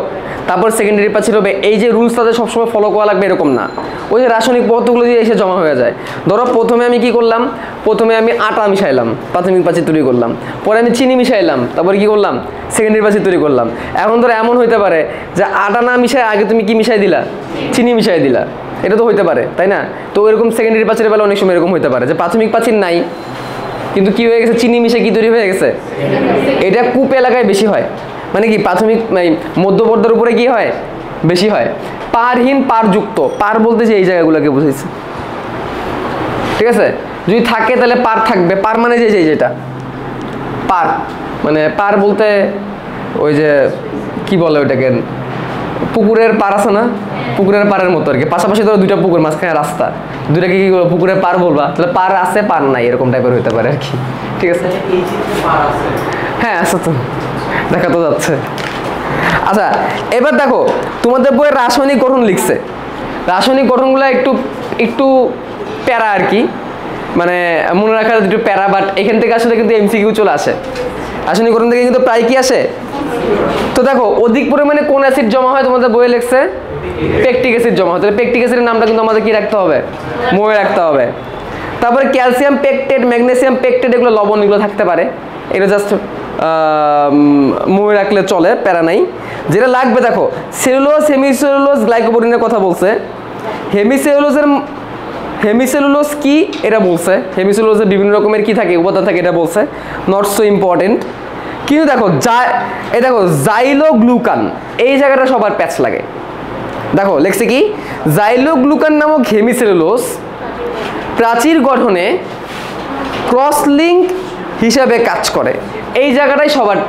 তারপর সেকেন্ডারি প্রাচীর হবে, এই যে রুলস তাদের সবসময় ফলো করা লাগবে এরকম না। ওই যে রাসায়নিক পদার্থগুলো দিয়ে এসে জমা হয়ে যায়। ধরো প্রথমে আমি কি করলাম, প্রথমে আমি আটা মিশাইলাম, প্রাথমিক প্রাচীর তৈরি করলাম, পরে আমি চিনি মিশাইলাম, তারপরে কি করলাম, সেকেন্ডারি প্রাচীর তৈরি করলাম। এখন ধরো এমন হইতে পারে যে আটা না মিশাই আগে তুমি কি মিশাই দিলা, চিনি মিশাই দিলা, এটা তো হইতে পারে, তাই না। তো এরকম সেকেন্ডারি প্রাচীরের বেলা অনেক সময় এরকম হইতে পারে যে প্রাথমিক প্রাচীর নাই কিন্তু কি হয়ে গেছে, চিনি মিশে কি তৈরি হয়ে গেছে। এটা কূপ এলাকায় বেশি হয়, মানে কি প্রাথমিক মধ্যপর্দার উপরে কি হয়, বেশি হয়। পারহীন পারযুক্ত, পার বলতে যে এই জায়গাগুলোকে বুঝাইছে, ঠিক আছে। যদি থাকে তাহলে পার থাকবে, পার মানে যে যেটা পার, মানে পার বলতে ওই যে কি বলে ওইটাকে, পুকুরের পার আছে না, পুকুরের পাড়ের মতো আর কি, পাশাপাশি ধরো দুইটা পুকুর, মাঝখানে রাস্তা, দুইটাকে কি পুকুরের পার বলবা, তাহলে পার আছে পার নাই এরকম টাইপের হইতে পারে আর কি, ঠিক আছে। হ্যাঁ আছে তো, দেখা তো যাচ্ছে। আচ্ছা এবার দেখো তোমাদের বইয়ে রাসায়নিক গঠন লিখছে, রাসায়নিক গঠনগুলো একটু একটু প্যারা আর কি, মানে মনে রাখার একটু প্যারা, বাট এখান থেকে আসলে কিন্তু এমসিকিউ চলে আসে, রাসায়নিক গঠন থেকে কিন্তু প্রায় কি আসে। তো দেখো অধিক পরিমাণে কোন অ্যাসিড জমা হয়, তোমাদের বইয়ে লিখছে পেকটিক অ্যাসিড জমা হয়, তাহলে পেকটিক অ্যাসিডের নামটা কিন্তু আমাদের কি রাখতে হবে, মনে রাখতে হবে। তারপরে ক্যালসিয়াম পেকটেট, ম্যাগনেসিয়াম পেকটেট, এগুলো লবণ, এগুলো থাকতে পারে, এটা জাস্ট মনে রাখলে চলে, প্যারা নাই। যেটা লাগবে দেখো সেলুলোজ, হেমিসেলুলোজ, গ্লাইকোপ্রোটিনের কথা বলছে। হেমিসেলুলোজ কি এটা বলছে, হেমিসেলুলোজের বিভিন্ন রকমের কি থাকে, উপাদান থাকে এটা বলছে, নট সো ইম্পর্টেন্ট। কিন্তু দেখো এই দেখো জাইলোগ্লুকান, এই জায়গাটা সবার প্যাচ লাগে। দেখো লেখছে কি, জাইলোগ্লুকান নামক হেমিসেলুলোজ প্রাচীর গঠনে ক্রস লিঙ্ক হিসাবে কাজ করে, এই জায়গাটাই সবার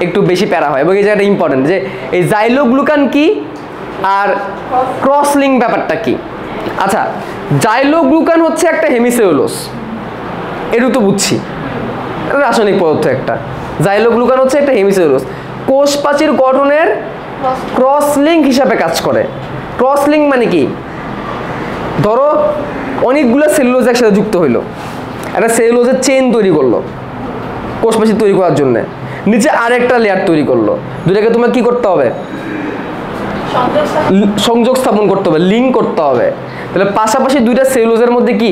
একটু বেশি প্যারা হয় এবং এই জায়গাটা ইম্পর্টেন্ট, যে এই জাইলোগ্লুকান কি আর ক্রস লিঙ্ক ব্যাপারটা কি? আচ্ছা, জাইলোগ্লুকান হচ্ছে একটা হেমিসেলুলোজ, এটু তো বুঝছি, রাসায়নিক পদার্থ একটা। জাইলোগ্লুকান হচ্ছে একটা হেমিসেলুলোজ, কোষ প্রাচীর গঠনের ক্রস লিঙ্ক হিসাবে কাজ করে। ক্রস লিঙ্ক মানে কি? ধরো অনেকগুলো সেলুলোজ একসাথে যুক্ত হইলো, একটা সেলুলোজের চেইন তৈরি করলো কোষ প্রাচীর তৈরি করার জন্য, নিচে আরেকটা লেয়ার তৈরি করলো, দুটাকে তোমার কি করতে হবে? সংযোগ স্থাপন করতে হবে, লিঙ্ক করতে হবে। তাহলে পাশাপাশি দুইটা সেলুলোজের মধ্যে কি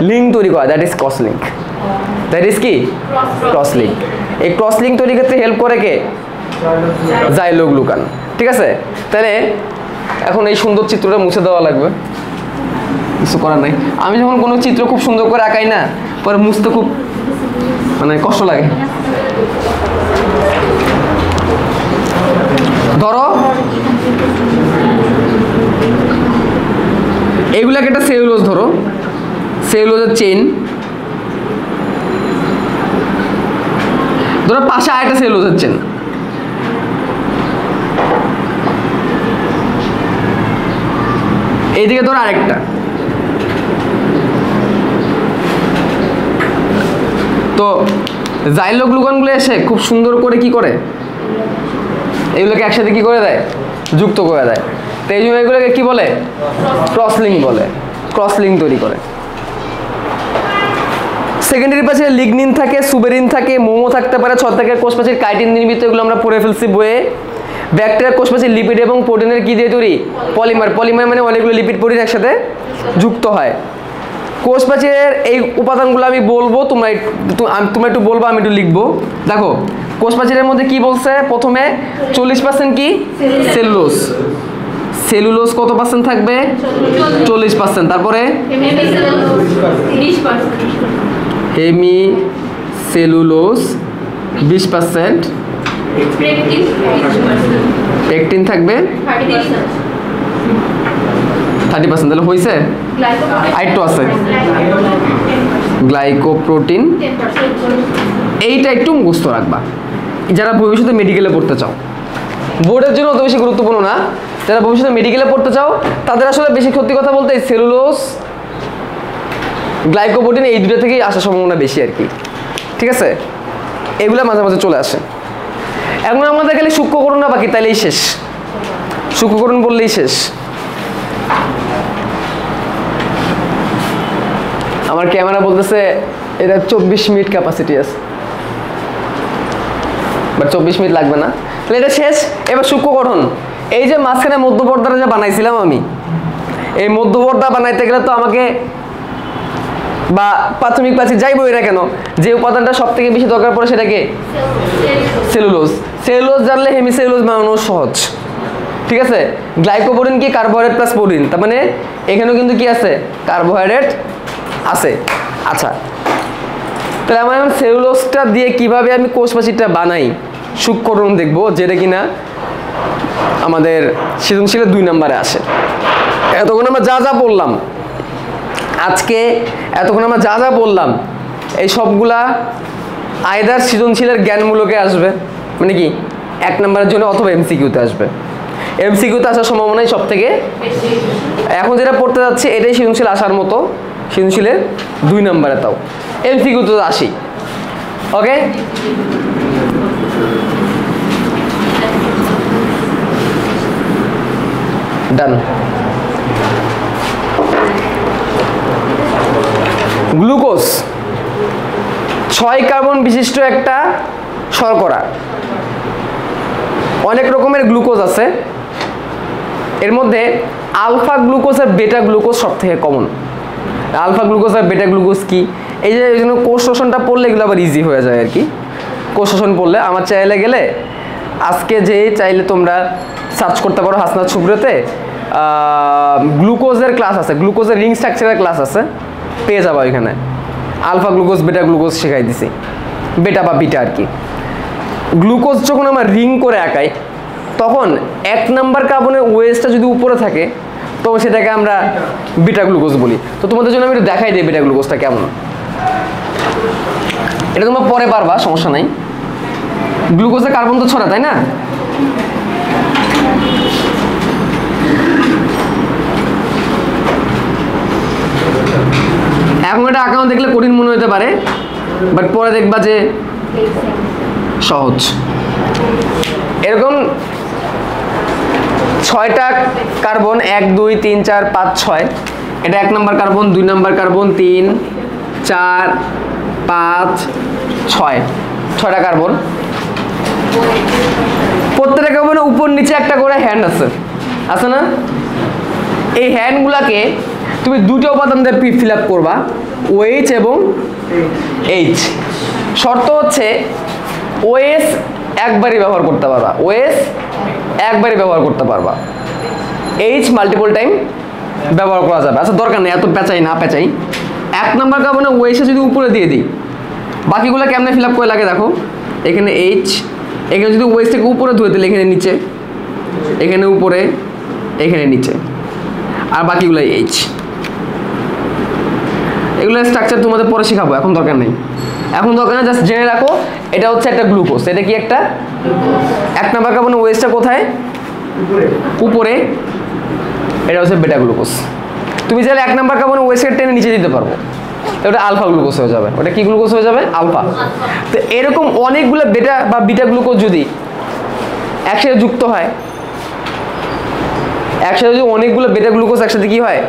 লিঙ্ক তৈরি করা, that is cross link. That is কি? Cross link. এই ক্রস লিঙ্ক তৈরির ক্ষেত্রে হেল্প করে কে? জাইলোগ্লুকান। ঠিক আছে, তাহলে এখন এই সুন্দর চিত্রটা মুছে দেওয়া লাগবে, কিছু করার নাই। আমি যখন কোনো চিত্র খুব সুন্দর করে আঁকাই না, পরে মুছতে খুব মানে কষ্ট লাগে। ধরো এইগুলাকে একটা সেলুলোজ, ধরো সেলুলোজের চেইন, ধরো পাশে আরেকটা সেলুলোজের চেইন, এইদিকে ধরো আরেকটা। তো জাইলোগ্লুকানগুলো এসে খুব সুন্দর করে কি করে, এগুলোকে একসাথে কি করে দেয়? যুক্ত করে দেয়। তো এই জন্য এগুলোকে কি বলে? ক্রস লিঙ্ক বলে, ক্রস লিঙ্ক তৈরি করে। সেকেন্ডারি প্রাচীরে লিগনিন থাকে, সুবেরিন থাকে, মোমো থাকতে পারে, ছত্রাকের কোষ প্রাচীর কাইটিন নির্মিত, এগুলো আমরা পড়ে ফেলছি বইয়ে। ব্যাকটেরিয়ার কোষ প্রাচীর লিপিড এবং প্রোটিনের কি দিয়ে তৈরি? পলিমার। পলিমার মানে অনেকগুলো লিপিড প্রোটিন একসাথে যুক্ত হয়। কোষ প্রাচীরের এই উপাদানগুলো আমি বলবো, তোমরা একটু বলবো, আমি একটু লিখবো। দেখো কোষ প্রাচীরের মধ্যে কি বলছে? প্রথমে 40% কি? সেলুলোজ। সেলুলোজ কত পার্সেন্ট থাকবে? 40%। তারপরে হেমি সেলুলোজ 20%, পেকটিন থাকবে 30%। তাহলে হয়েছে? আরেকটু আছে গ্লাইকোপ্রোটিন। এইটা একটু মুখস্থ রাখবা যারা ভবিষ্যতে মেডিকেলে পড়তে চাও। বোর্ডের জন্য অত বেশি গুরুত্বপূর্ণ না, যারা ভবিষ্যতে মেডিকেলে পড়তে চাও তাদের আসলে বেশি সত্যি কথা বলতে এই সেলুলোজ, গ্লাইকোপ্রোটিন এই দুটো থেকেই আসার সম্ভাবনা বেশি আর কি। ঠিক আছে, এগুলো মাঝে মাঝে চলে আসে। এখন আমাদের খালি সূক্ষ্মকরণ না বাকি, তাইলেই শেষ। সূক্ষ্মকরণ বললেই শেষ। আমার ক্যামেরা বলতেছে এটা 24 মিনিট ক্যাপাসিটি আছে, বাট 24 মিনিট লাগবে না। তাহলে এটা শেষ। এবার সূক্ষ্মকরণ, এই যে মাঝখানে মধ্যপর্দাটা যে বানাইছিলাম আমি, এই মধ্যপর্দা বানাইতে গেলে তো আমাকে, বা প্রাথমিক প্রাচীর যাই বই না কেন, যে উপাদানটা সব থেকে বেশি দরকার পড়ে সেটাকে সেলুলোজ। সেলুলোজ জানলে হেমিসেলুলোজ বানানো সহজ। ঠিক আছে, গ্লাইকোপ্রোটিন কি? কার্বোহাইড্রেট প্লাস প্রোটিন, তার মানে এখানেও কিন্তু কি আছে? কার্বোহাইড্রেট আছে। আচ্ছা, তাহলে আমার এখন সেলুলোজটা দিয়ে কিভাবে আমি কোষ প্রাচীরটা বানাই সূক্ষ্মকরণ দেখবো, যেটা কিনা আমাদের সৃজনশীলের 2 নম্বরে আসে। এতক্ষণ আমরা যা যা বললাম আজকে, এতক্ষণ আমরা যা যা বললাম এই সবগুলা আইদার সৃজনশীলের জ্ঞানমূলকে আসবে, মানে কি 1 নম্বরের জন্য, অথবা এমসিকিউতে আসবে। এমসিকিউতে আসার সম্ভাবনাই সব থেকে। এখন যেটা পড়তে যাচ্ছে এটাই সৃজনশীল আসার মতো, সৃজনশীলের 2 নম্বরে, তাও এমসিকিউতে আসি। ওকে, ডান। গ্লুকোজ 6 কার্বন বিশিষ্ট একটা শর্করা। অনেক রকমের গ্লুকোজ আছে, এর মধ্যে আলফা গ্লুকোজ আর বেটা গ্লুকোজ সব থেকে কমন। আলফা গ্লুকোজ আর বেটা গ্লুকোজ কি? এই যে এই জন্য কোষ শোষণটা পড়লে এগুলো আবার ইজি হয়ে যায় আর কি। কোষ শোষণ পড়লে আমার চ্যানেলে গেলে আজকে যে চাইলে তোমরা সার্চ করতে পারো হাসনাত সুব্রতে, গ্লুকোজের ক্লাস আছে, গ্লুকোজের রিং স্ট্রাকচারের ক্লাস আছে, পেয়ে যাবো এখানে। আলফা গ্লুকোজ বেটা গ্লুকোজ শেখাই দিছি, বেটা বা বিটা আর কি। গ্লুকোজ যখন আমরা রিং করে আঁকাই তখন 1 নাম্বার কার্বনের ওয়েস্টটা যদি উপরে থাকে তখন সেটাকে আমরা বিটা গ্লুকোজ বলি। তো তোমাদের জন্য আমি একটু দেখাই দিই বিটা গ্লুকোজটা কেমন। এটা তোমরা পরে পারবা, সমস্যা নাই। গ্লুকোজে কার্বন তো ছড়া, তাই না? এখন এটা অ্যাকাউন্ট দেখলে কঠিন মনে হতে পারে, বাট পরে দেখবা যে সহজ। এরকম 6টা কার্বন, 1 2 3 4 5 6, এটা 1 নম্বর কার্বন, 2 নম্বর কার্বন, 3 4 5 6, 6টা কার্বন। প্রত্যেকটা কার্বনের উপর নিচে একটা করে হ্যান্ড আছে, আছে না? এই হ্যান্ডগুলাকে তুমি দুটো উপাদান দিয়ে ফিল আপ করবা, OH এবং H। শর্ত হচ্ছে OS একবারই ব্যবহার করতে পারবা, OS একবারই ব্যবহার করতে পারবা, H মাল্টিপল টাইম ব্যবহার করা যাবে। আচ্ছা দরকার নেই এত পেঁচাই না পেঁচাই। 1 নম্বর কার্বনে OS যদি উপরে দিয়ে দিই, বাকিগুলো কেমনে ফিল আপ করে লাগে দেখো, এখানে H, এখানে যদি OS থেকে উপরে ধুয়ে দিলে এখানে নিচে, এখানে উপরে, এখানে নিচে, আর বাকিগুলো H। এগুলো স্ট্রাকচার তোমাদের পরে শেখাবো, এখন দরকার নেই, এখন দরকার না, জাস্ট জেনে রাখো এটা হচ্ছে একটা গ্লুকোজ। এটা কি একটা 1 নম্বর কার্বনের ওয়েসটা কোথায়? উপরে, এটা হচ্ছে বেটা গ্লুকোজ। তুমি চাইলে 1 নম্বর কার্বনের ওয়েসের টেনে নিচে দিতে পারবো, ওটা আলফা গ্লুকোজ হয়ে যাবে। ওটা কি গ্লুকোজ হয়ে যাবে? আলফা। তো এরকম অনেকগুলো বেটা বা বিটা গ্লুকোজ যদি একসাথে যুক্ত হয়, একসাথে যদি অনেকগুলো বেটা গ্লুকোজ একসাথে কি হয়?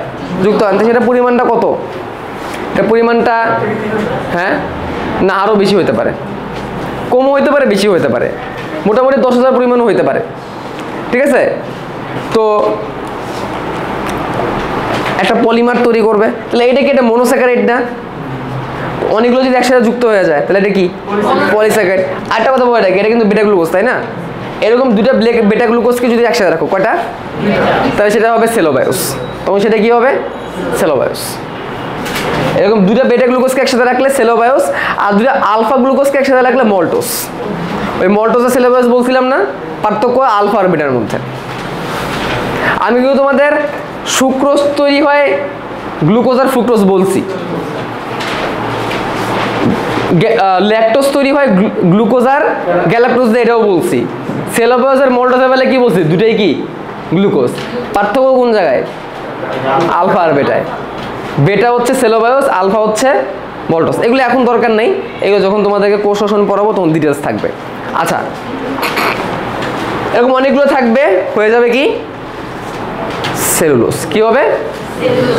যুক্ত হয়, সেটা পরিমাণটা কত? এটা পরিমাণটা হ্যাঁ না আরও বেশি হতে পারে, কমও হতে পারে, বেশি হতে পারে, মোটামুটি 10,000 পরিমাণও হতে পারে, ঠিক আছে? তো একটা পলিমার তৈরি করবে, তাহলে এটা কি একটা মনোস্যাকারাইড না? অনেকগুলো যদি একসাথে যুক্ত হয়ে যায় তাহলে এটা কি? পলিস্যাকারাইড। আরেকটা কথা বলে রাখি, এটা কিন্তু বেটা গ্লুকোজ, তাই না? এরকম দুটো বেটা গ্লুকোজকে যদি একসাথে রাখো, কয়টা? তাহলে সেটা হবে সেলোবায়োস, তখন সেটা কি হবে? সেলোবায়োস। এরকম দুটো বেটা গ্লুকোজকে একসাথে রাখলে সেলোবায়োস, আর দুটো আলফা গ্লুকোজকে একসাথে রাখলে মল্টোস। ওই মল্টোস আর সেলোবায়োস বলছিলাম না, পার্থক্য আলফা আর বেটার মধ্যে। আমি কিন্তু তোমাদের সুক্রোজ তৈরি হয় গ্লুকোজ আর ফ্রুক্টোজ বলছি, ল্যাকটোজ তৈরি হয় গ্লুকোজ আর গ্যালাক্টোজ দিয়ে, এটাও বলছি। সেলোবায়োস আর মল্টোসের বেলায় কি বলছি? দুটোই কি গ্লুকোজ। পার্থক্য কোন জায়গায়? আলফা আর বেটায়। বেটা হচ্ছে সেলোবায়োস, আলফা হচ্ছে মল্টোস। এগুলো এখন দরকার নেই, এগুলো যখন তোমাদেরকে কোষ শ্বসন পড়াবো তখন ডিটেলস থাকবে। আচ্ছা, এরকম অনেকগুলো থাকবে, হয়ে যাবে কি? সেলুলোজ। কি হবে?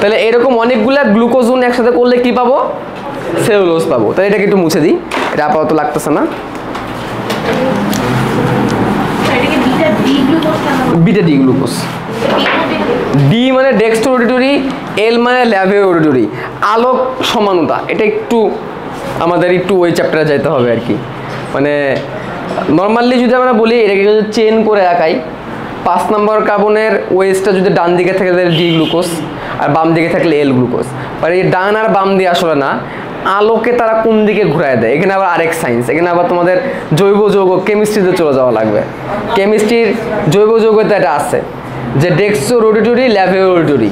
তাহলে এরকম অনেকগুলা গ্লুকোজোন একসাথে করলে কি পাবো? সেলুলোজ পাবো। তাহলে এটাকে একটু মুছে দিই, এটা আপাতত লাগতেছে না। Beta D glucose. ডি মানে ডেক্সট্রো অডিটরি, এল মানে ল্যাভে অডিটরি, আলোক সমানতা। এটা একটু আমাদের একটু ওই চ্যাপ্টারে যাইতে হবে আর কি। মানে নর্মালি যদি আমরা বলি এটাকে যদি চেন করে আঁকাই, 5 নম্বর কার্বনের ওয়েসটা যদি ডান দিকে থাকে তাহলে ডি গ্লুকোজ, আর বাম দিকে থাকলে এল গ্লুকোজ। মানে এই ডান আর বাম দিয়ে আসলে না, আলোকে তারা কোন দিকে ঘুরায় দেয়। এখানে আবার আরেক সায়েন্স, এখানে আবার তোমাদের জৈব যৌগ কেমিস্ট্রিতে চলে যাওয়া লাগবে। কেমিস্ট্রির জৈব যৌগতে এটা আছে যে ডেক্সট্রো রোডিটরি, ল্যাভে অডিটরি।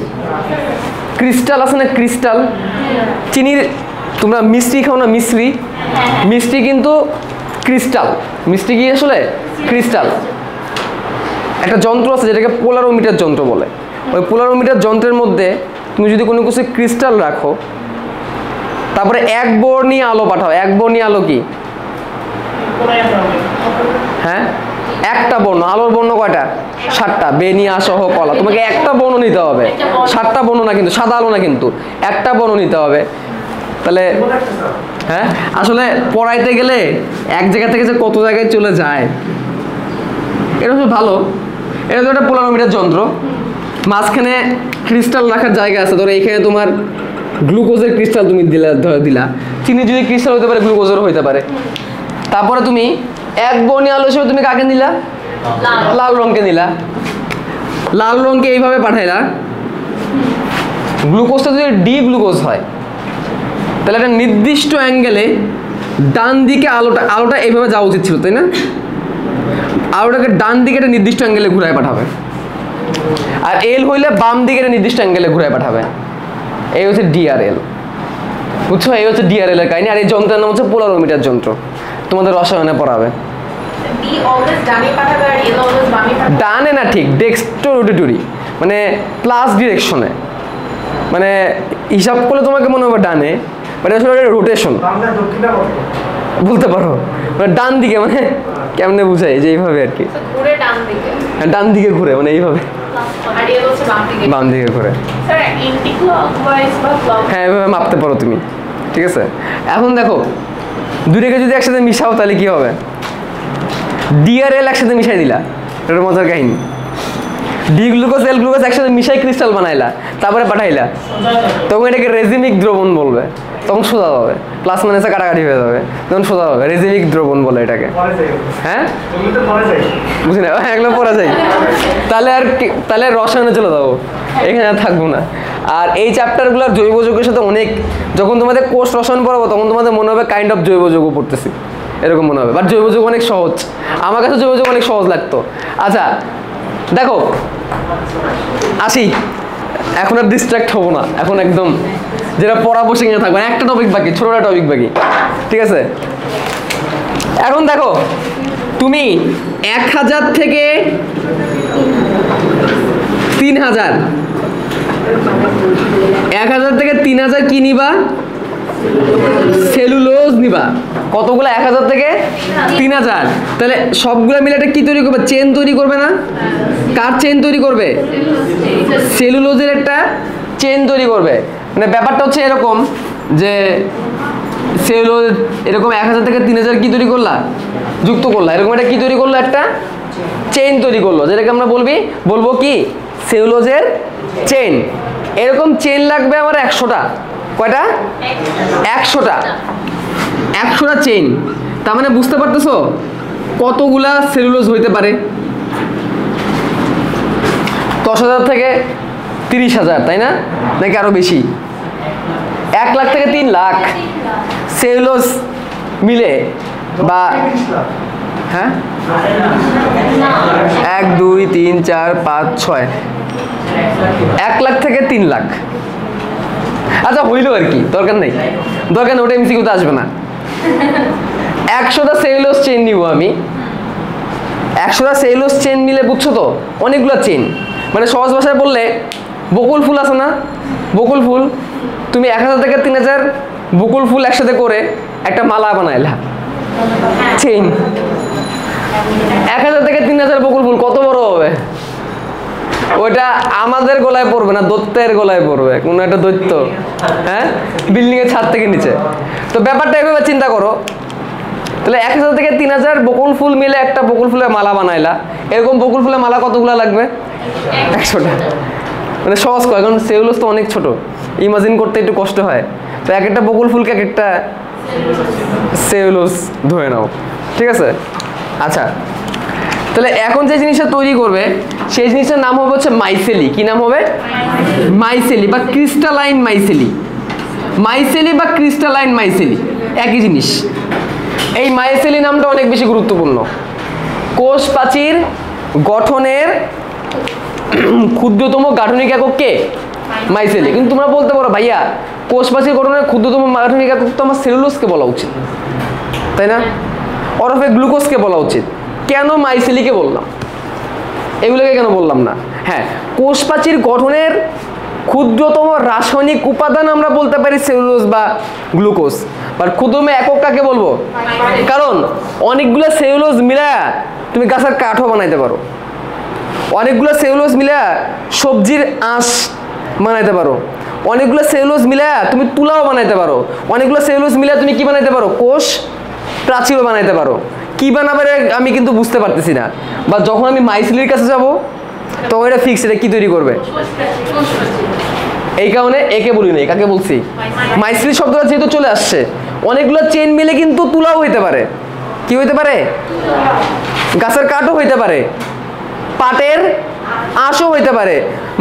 ক্রিস্টাল আছে না, ক্রিস্টাল চিনির, তোমরা মিষ্টি খাও না, মিশ্রি, মিষ্টি কিন্তু ক্রিস্টাল। মিষ্টি কি আসলে? ক্রিস্টাল। একটা যন্ত্র আছে যেটাকে পোলারোমিটার যন্ত্র বলে। ওই পোলারোমিটার যন্ত্রের মধ্যে তুমি যদি কোনো কিছু ক্রিস্টাল রাখো, তারপরে এক বর্ণীয় আলো পাঠাও। এক বর্ণীয় আলো কি? হ্যাঁ, একটা বর্ণ। আলোর বর্ণ কয়টা? 7টা, বেনিয়া সহ কলা। তোমাকে একটা বর্ণ নিতে হবে, 7টা বর্ণ না কিন্তু, সাদা আলো না কিন্তু, একটা বর্ণ নিতে হবে। তাহলে হ্যাঁ, আসলে পড়াইতে গেলে এক জায়গা থেকে যে কত জায়গায় চলে যায়, এটা হচ্ছে ভালো। এটা তো একটা পোলারোমিটার যন্ত্র, মাঝখানে ক্রিস্টাল রাখার জায়গা আছে। ধরো এখানে তোমার গ্লুকোজের ক্রিস্টাল তুমি দিলা, চিনি যদি ক্রিস্টাল হতে পারে, গ্লুকোজেরও হতে পারে। তারপরে তুমি এক বর্ণীয় আলো হিসেবে তুমি কাকে নিলা? লাল রঙকে নিলা। লাল রঙকে এইভাবে পাঠাইলা। গ্লুকোজটা যদি ডি গ্লুকোজ হয় তাহলে একটা নির্দিষ্ট অ্যাঙ্গেলে ডান দিকে আলোটা এইভাবে যাওয়া উচিত ছিল, তাই না? আলোটাকে ডান দিকে একটা নির্দিষ্ট অ্যাঙ্গেলে ঘুরায় পাঠাবে, আর এল হইলে বাম দিকে একটা নির্দিষ্ট অ্যাঙ্গেলে ঘুরায় পাঠাবে। এই হচ্ছে ডিআরএল, বুঝছো? এই হচ্ছে ডিআরএল এর কাহিনী। আর এই যন্ত্রের নাম হচ্ছে পোলারোমিটার যন্ত্র, তোমাদের রসায়নে পড়াবে। ডানে না, ঠিক ডেক্সট্রো রোটেটরি, মানে প্লাস ডিরেকশনে। মানে হিসাব করলে তোমাকে মনে হবে ডানে, মানে আসলে রোটেশন বাংলা দক্ষিণা কত? বলতে পারো, মানে ডান দিকে, মানে কেমনে বুঝাই যে এইভাবে আর কি, So, ঘুরে ডান দিকে ডান দিকে ঘুরে মানে এইভাবে আর এ হচ্ছে বাম দিকে। বাম দিকে ঘুরে। স্যার এন্টি ক্লকওয়াইজ বা ক্লক হ্যাঁ এভাবে মাপতে পারো তুমি, ঠিক আছে। এখন দেখো দুটোকে যদি একসাথে মিশাও তাহলে কি হবে, ডি আর এল একসাথে মিশাই দিলা, এটা মজার কাহিনী। ডি গ্লুকোজ এল গ্লুকোজ একসাথে মিশাই ক্রিস্টাল বানাইলা, তারপরে পাঠাইলা, তখন এটাকে রেজিমিক দ্রবণ বলবে, তখন সোজা হবে, প্লাস মাইনাসে কাটাকাটি হয়ে যাবে, তখন সোজা হবে, রেজিমিক দ্রবণ বলে এটাকে। পরে যাই হ্যাঁ এগুলো পরে যাই বুঝি না, এগুলো পড়া যায়, তাহলে আর তাহলে রসায়নে চলে যাবো, এখানে আর থাকবো না। আর এই চ্যাপ্টারগুলোর জৈব যৌগের সাথে অনেক, যখন তোমাদের কোষ রসায়ন পড়াবো তখন তোমাদের মনে হবে কাইন্ড অফ জৈব যৌগ পড়তেছি, এরকম মনে হবে। বাট জৈব যৌগ অনেক সহজ, আমার কাছে জৈব যৌগ অনেক সহজ লাগতো। আচ্ছা দেখো আসি, এখন আর ডিস্ট্র্যাক্ট হবো না, এখন একদম যেটা পড়া বসে নিয়ে থাকবে, একটা টপিক বাকি, ছোটটা টপিক বাকি, ঠিক আছে। এখন দেখো তুমি 1000 থেকে 3000, 1000 থেকে 3000 কি নিবা, সেলুলোজ নিবা। কতগুলো, 1000 থেকে 3000, তাহলে সবগুলো মিলে একটা কি তৈরি করবে, চেন তৈরি করবে না? কার চেন তৈরি করবে? সেলুলোজের একটা চেন তৈরি করবে। মানে ব্যাপারটা হচ্ছে এরকম যে সেলুলোজ এরকম 1000 থেকে 3000 কি তৈরি করলা, যুক্ত করলা, এরকম একটা কি তৈরি করলো, একটা চেইন তৈরি করলো, যেটাকে আমরা বলবো কি সেলুলোজের চেইন। এরকম চেইন লাগবে আমার 100টা, কয়টা? 100টা, 100টা চেইন। তার মানে বুঝতে পারতেছো কতগুলা সেলুলোজ হইতে পারে? 10,000 থেকে 30,000, তাই না? নাকি আরো বেশি? 1 লাখ থেকে 3 লাখ সেলুলোজ মিলে, বা হ্যাঁ 1 2 3 4 5 6, 1 লাখ থেকে 3 লাখ। আচ্ছা হইলো আর কি, দরকার নেই, ওটা এমসিকিউতে আসবে না। 100টা সেলুলোজ চেইন নিব আমি, 100টা সেলুলোজ চেইন মিলে, বুঝছো তো, অনেকগুলো চেইন। মানে সহজ ভাষায় বললে বকুল ফুল আছে না, বকুল ফুল, তুমি 1000 থেকে 3000 বকুল ফুল একসাথে করে একটা মালা বানাইলা, চেইন। 1000 থেকে 3000 বকুল ফুল কত বড় হবে? ওইটা আমাদের গলায় পড়বে না, দৈত্যের গলায় পড়বে, কোনো একটা দৈত্য, হ্যাঁ, বিল্ডিং এর ছাদ থেকে নিচে। তো ব্যাপারটা এভাবে চিন্তা করো, তাহলে 1000 থেকে 3000 বকুল ফুল মিলে একটা বকুল ফুলের মালা বানাইলা, এরকম বকুল ফুলের মালা কতগুলো লাগবে? 100টা। মানে সহজ কয়, কারণ সেলুলোজ তো অনেক ছোট, ইমাজিন করতে একটু কষ্ট হয়। তো এক একটা বকুল ফুলকে এক একটা সেলুলোজ ধরে নাও, ঠিক আছে। আচ্ছা তাহলে এখন যে জিনিসটা তৈরি করবে সেই জিনিসটার নাম হবে হচ্ছে মাইসেলি। কি নাম হবে? মাইসেলি বা ক্রিস্টালাইন মাইসেলি। মাইসেলি বা ক্রিস্টালাইন মাইসেলি একই জিনিস। এই মাইসেলি নামটা অনেক বেশি গুরুত্বপূর্ণ। কোষ প্রাচীর গঠনের ক্ষুদ্রতম গাঠনিক একক কে? মাইসেলি। কিন্তু তোমরা বলতে পারো ভাইয়া কোষ প্রাচীর গঠনের ক্ষুদ্রতম গাঠনিক একক তো আমার সেলুলোজকে বলা উচিত, তাই না? ওরফে গ্লুকোজকে বলা উচিত, কেন মাইসেলিকে বললাম, এগুলোকে কেন বললাম না? হ্যাঁ, কোষ প্রাচীর গঠনের ক্ষুদ্রতম রাসায়নিক উপাদান আমরা বলতে পারি সেলুলোজ বা গ্লুকোজ, বাট ক্ষুদ্রতম একক কাকে বলবো? কারণ অনেকগুলো সেলুলোজ মিলা তুমি গাছের কাঠও বানাইতে পারো, অনেকগুলো সেলুলোজ মিলা সবজির আঁশ বানাইতে পারো, অনেকগুলো সেলুলোজ মিলা তুমি তুলাও বানাইতে পারো, অনেকগুলো সেলুলোজ মিলা তুমি কি বানাইতে পারো? কোষ প্রাচীরও বানাইতে পারো। কি বানাবে আমি কিন্তু বুঝতে পারতেছি না, বা যখন আমি মাইসেলির কাছে যাব তখন এটা ফিক্স, এটা কি তৈরি করবে। এই কারণে একে বলি না, কাকে বলছি? মাইসেলি শব্দটা যেহেতু চলে আসছে, অনেকগুলো চেন মিলে কিন্তু তুলাও হইতে পারে। কি হইতে পারে? গাছের কাঠও হইতে পারে, পাটের আঁশও হইতে পারে।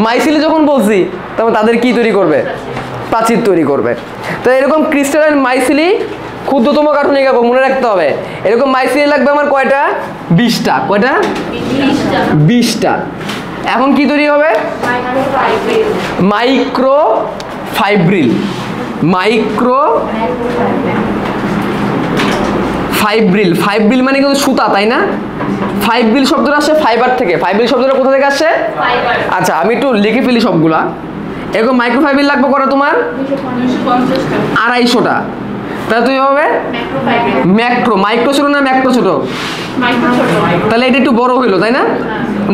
মাইসেলি যখন বলছি তখন তাদের কি তৈরি করবে? প্রাচীর তৈরি করবে। তো এরকম ক্রিস্টালাইন মাইসেলি ক্ষুদ্রতম গাঠনিক একক মনে রাখতে হবে। এরকম মাইসেলি লাগবে আমার কয়টা? 20টা। কয়টা? 20টা। এখন কি তৈরি হবে? মাইক্রোফাইব্রিল। মাইক্রোফাইব্রিল, ফাইব্রিল মানে কিন্তু সুতা, তাই না? ফাইব্রিল শব্দটা আসছে ফাইবার থেকে। ফাইব্রিল শব্দটা কোথা থেকে আসছে? আচ্ছা আমি একটু লিখে ফেলি সবগুলা। এরকম মাইক্রোফাইবার লাগবে করা তোমার 250টা। তাহলে তুই হবে ম্যাক্রো, মাইক্রো ছোট না ম্যাক্রো ছোট? তাহলে এটা একটু বড় হইলো, তাই না?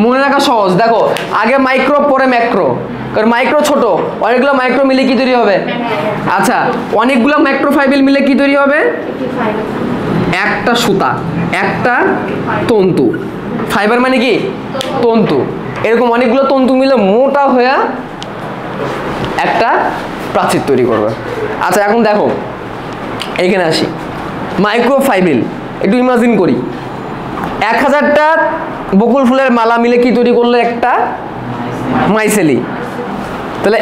মনে রাখা সহজ। দেখো আগে মাইক্রো পরে ম্যাক্রো, কারণ মাইক্রো ছোট, অনেকগুলো মাইক্রো মিলে কি তৈরি হবে? আচ্ছা, অনেকগুলো মাইক্রোফাইবার মিলে কি তৈরি হবে? একটা সুতা, একটা তন্তু। ফাইবার মানে কি? তন্তু। এরকম অনেকগুলো তন্তু মিলে মোটা হয়ে একটা প্রাচীর তৈরি করবে। আচ্ছা এখন দেখো এইখানে আসি, মাইক্রোফাইবার একটু ইমাজিন করি, 1000টা বকুল ফুলের মালা মিলে কি তৈরি করলো? একটা মাইসেলি। তাহলে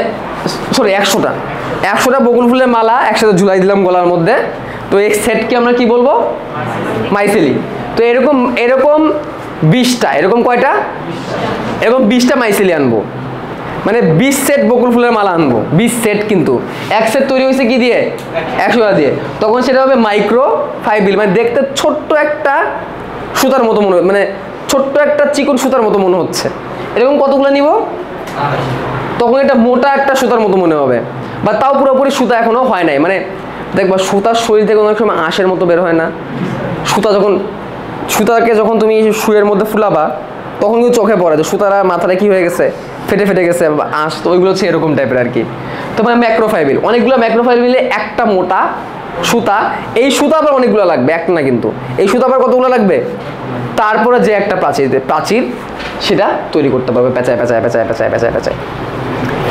সরি 100টা বকুল ফুলের মালা একসাথে ঝুলাই দিলাম গলার মধ্যে, তো এই সেটকে আমরা কি বলবো? মাইসেলি। তো এরকম 20টা, এরকম কয়টা? এরকম 20টা মাইসেলি আনবো, মানে 20 সেট বকুল ফুলের মালা আনবো। 20 সেট, কিন্তু এক সেট তৈরি হয়েছে কি দিয়ে? 100 দিয়ে। তখন সেটা হবে মাইক্রোফাইবার, মানে দেখতে ছোট্ট একটা সুতার মতো মনে, মানে ছোট্ট একটা চিকন সুতার মতো মনে হচ্ছে। এরকম কতগুলো নিব? তখন এটা মোটা একটা সুতার মতো মনে হবে, বা তাও পুরোপুরি সুতা এখনো হয় নাই। মানে দেখবা সুতার শরীর থেকে অনেক সময় আঁশের মতো বের হয় না? সুতাকে যখন তুমি শুয়ের মধ্যে ফুলাবা তখন কিন্তু চোখে পড়ে যে সুতারা মাথাটা কি হয়ে গেছে, ফেটে গেছে আঁশ, তো ওইগুলো হচ্ছে এরকম টাইপের আর কি। তো মানে ম্যাক্রোফাইবার, অনেকগুলো ম্যাক্রোফাইবার মিলে একটা মোটা সুতা। এই সুতা আবার অনেকগুলো লাগবে, একটা না কিন্তু। এই সুতা আবার কতগুলো লাগবে? তারপরে যে একটা প্রাচীর সেটা তৈরি করতে পারবে পেঁচায়।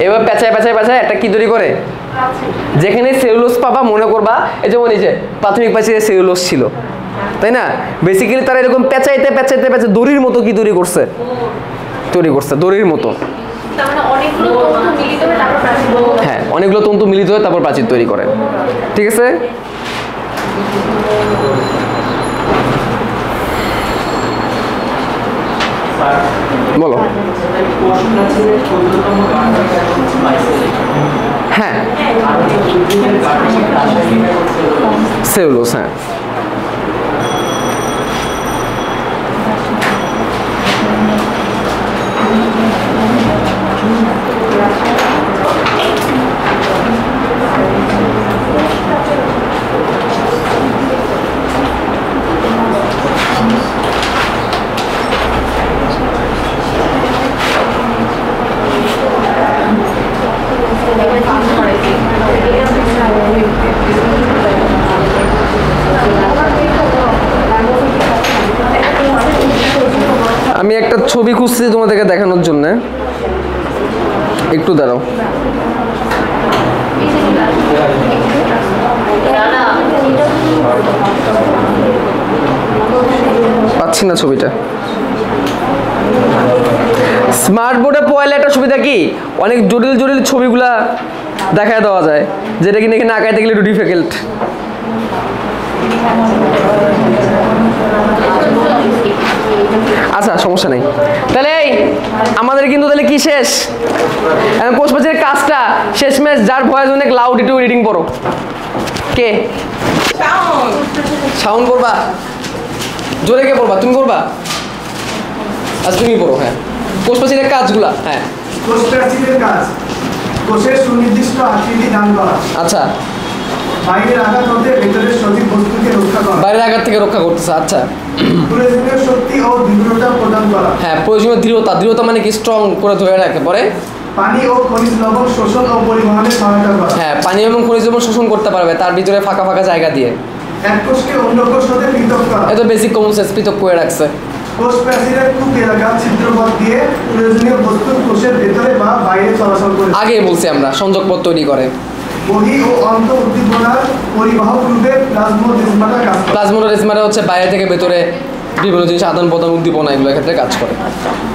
এবার পেঁচায় একটা কি তৈরি করে? যেখানে সেলুলোজ পাবা, মনে করবা এই যেমন এই যে প্রাথমিক প্রাচীরে সেলুলোজ ছিল, তাই না? বেসিক্যালি তারা এরকম পেঁচাইতে দড়ির মতো কি তৈরি করছে দড়ির মতো। হ্যাঁ, অনেকগুলো তন্তু মিলিত হয়ে তারপর প্রাচীর তৈরি করে। ঠিক আছে, বলো। হ্যাঁ, সেলুলোজ। হ্যাঁ, আমি একটা ছবি খুঁজছি তোমাদেরকে দেখানোর জন্য, একটু দাঁড়াও। পাচ্ছি না ছবিটা। স্মার্ট বোর্ডে পড়লে একটা সুবিধা কি, অনেক জটিল ছবিগুলা দেখায় দেওয়া যায়, যেটা কিনা এখানে আঁকাইতে গেলে একটু ডিফিকাল্ট। আচ্ছা, সমস্যা নেই। তাহলে আমাদের কিন্তু তাহলে কি শেষ? কোষ প্রাচীরের কাজটা শেষমেশ। যার ভয়েস অনেক লাউড, একটু রিডিং পড়ো। কে সাউন্ড করবা? জোরে কে পড়বা? তুমি করবা? আচ্ছা, তুমি পড়ো। হ্যাঁ, কোষ প্রাচীরের কাজগুলা। হ্যাঁ, কোষ প্রাচীরের কাজ: কোষের সুনির্দিষ্ট আকৃতি দান করা। আচ্ছা, বাইরের আঘাত হতে ভেতরের সজীব বস্তুকে রক্ষা করা। বাইরের আঘাত থেকে রক্ষা করতেছে। আচ্ছা, প্রয়োজনীয় শক্তি ও দৃঢ়তা প্রদান করা। হ্যাঁ, প্রয়োজনীয় দৃঢ়তা মানে কি? স্ট্রং করে ধরে রাখে। পরে পানি ও খনিজ লবণ শোষণ ও পরিবহনে সহায়তা করা। হ্যাঁ, পানি এবং খনিজ লবণ শোষণ করতে পারবে তার ভিতরে ফাঁকা জায়গা দিয়ে। এক কোষকে অন্য কোষ হতে পৃথক করা। এত বেসিক কমন সেন্স, পৃথক করে রাখছে। কোষ প্রাচীরের খুব এলাকা ছিদ্রপথ দিয়ে প্রয়োজনীয় বস্তু কোষের ভেতরে বা বাইরে চলাচল করে। আগেই বলছি আমরা, সংযোগপথ তৈরি করে। বহি ও অন্ত উদ্দীপনার পরিবাহক রূপে প্লাজমোডেসমাটা কাজ করে। প্লাজমোডেসমাটা হচ্ছে বাইরে থেকে ভেতরে বিভিন্ন জিনিস আদান প্রদান, উদ্দীপনা, এগুলোর ক্ষেত্রে কাজ করে।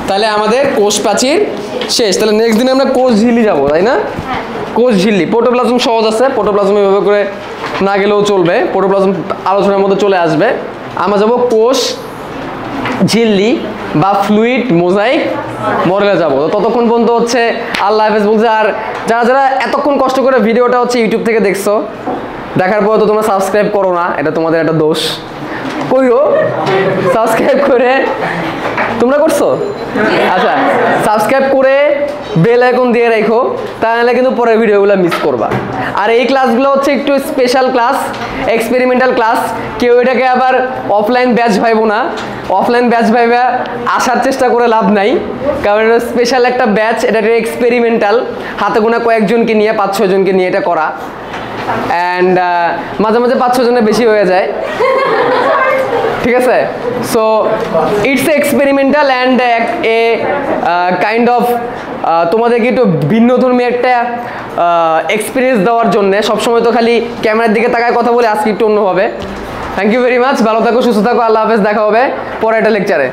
তাহলে আমাদের কোষ প্রাচীর শেষ। তাহলে নেক্সট দিনে আমরা কোষ ঝিল্লি যাবো, তাই না? কোষ ঝিল্লি। প্রোটোপ্লাজম সহজ আছে, প্রোটোপ্লাজম এভাবে করে না গেলেও চলবে, প্রোটোপ্লাজম আলোচনার মধ্যে চলে আসবে। আমরা যাবো কোষ ঝিল্লি বা ফ্লুইড মোজাইক মডেলে যাবো। তো ততক্ষণ পর্যন্ত হচ্ছে আল্লাহ হাফেজ বলছে। আর যারা এতক্ষণ কষ্ট করে ভিডিওটা হচ্ছে ইউটিউব থেকে দেখছো, দেখার পর তো তোমরা সাবস্ক্রাইব করো না, এটা তোমাদের একটা দোষ। কইও সাবস্ক্রাইব করে তোমরা করছো? আচ্ছা, সাবস্ক্রাইব করে বেল আইকন দিয়ে রাখো, তাহলে কিন্তু পরের ভিডিওগুলো মিস করবা। আর এই ক্লাসগুলো হচ্ছে একটু স্পেশাল ক্লাস, এক্সপেরিমেন্টাল ক্লাস। কেউ এটাকে আবার অফলাইন ব্যাচ ভাইবো না, অফলাইন ব্যাচ ভাইবা আসার চেষ্টা করে লাভ নাই, কারণ এটা স্পেশাল একটা ব্যাচ, এটা এক্সপেরিমেন্টাল, হাতে গোনা কয়েকজনকে নিয়ে 5-6 জনকে নিয়ে এটা করা। অ্যান্ড মাঝে মাঝে 5-6 জনের বেশি হয়ে যায়, ঠিক আছে? So it's experimental and a kind of তোমাদেরকে একটু ভিন্ন ধর্মী একটা এক্সপিরিয়েন্স দেওয়ার জন্য। সবসময় তো খালি ক্যামেরার দিকে তাকায় কথা বলে, আজকে একটু অন্যভাবে। থ্যাংক ইউ ভেরি মাচ, ভালো থাকো, সুস্থ থাকো, আল্লাহ হাফেজ, দেখা হবে পরে একটা লেকচারে।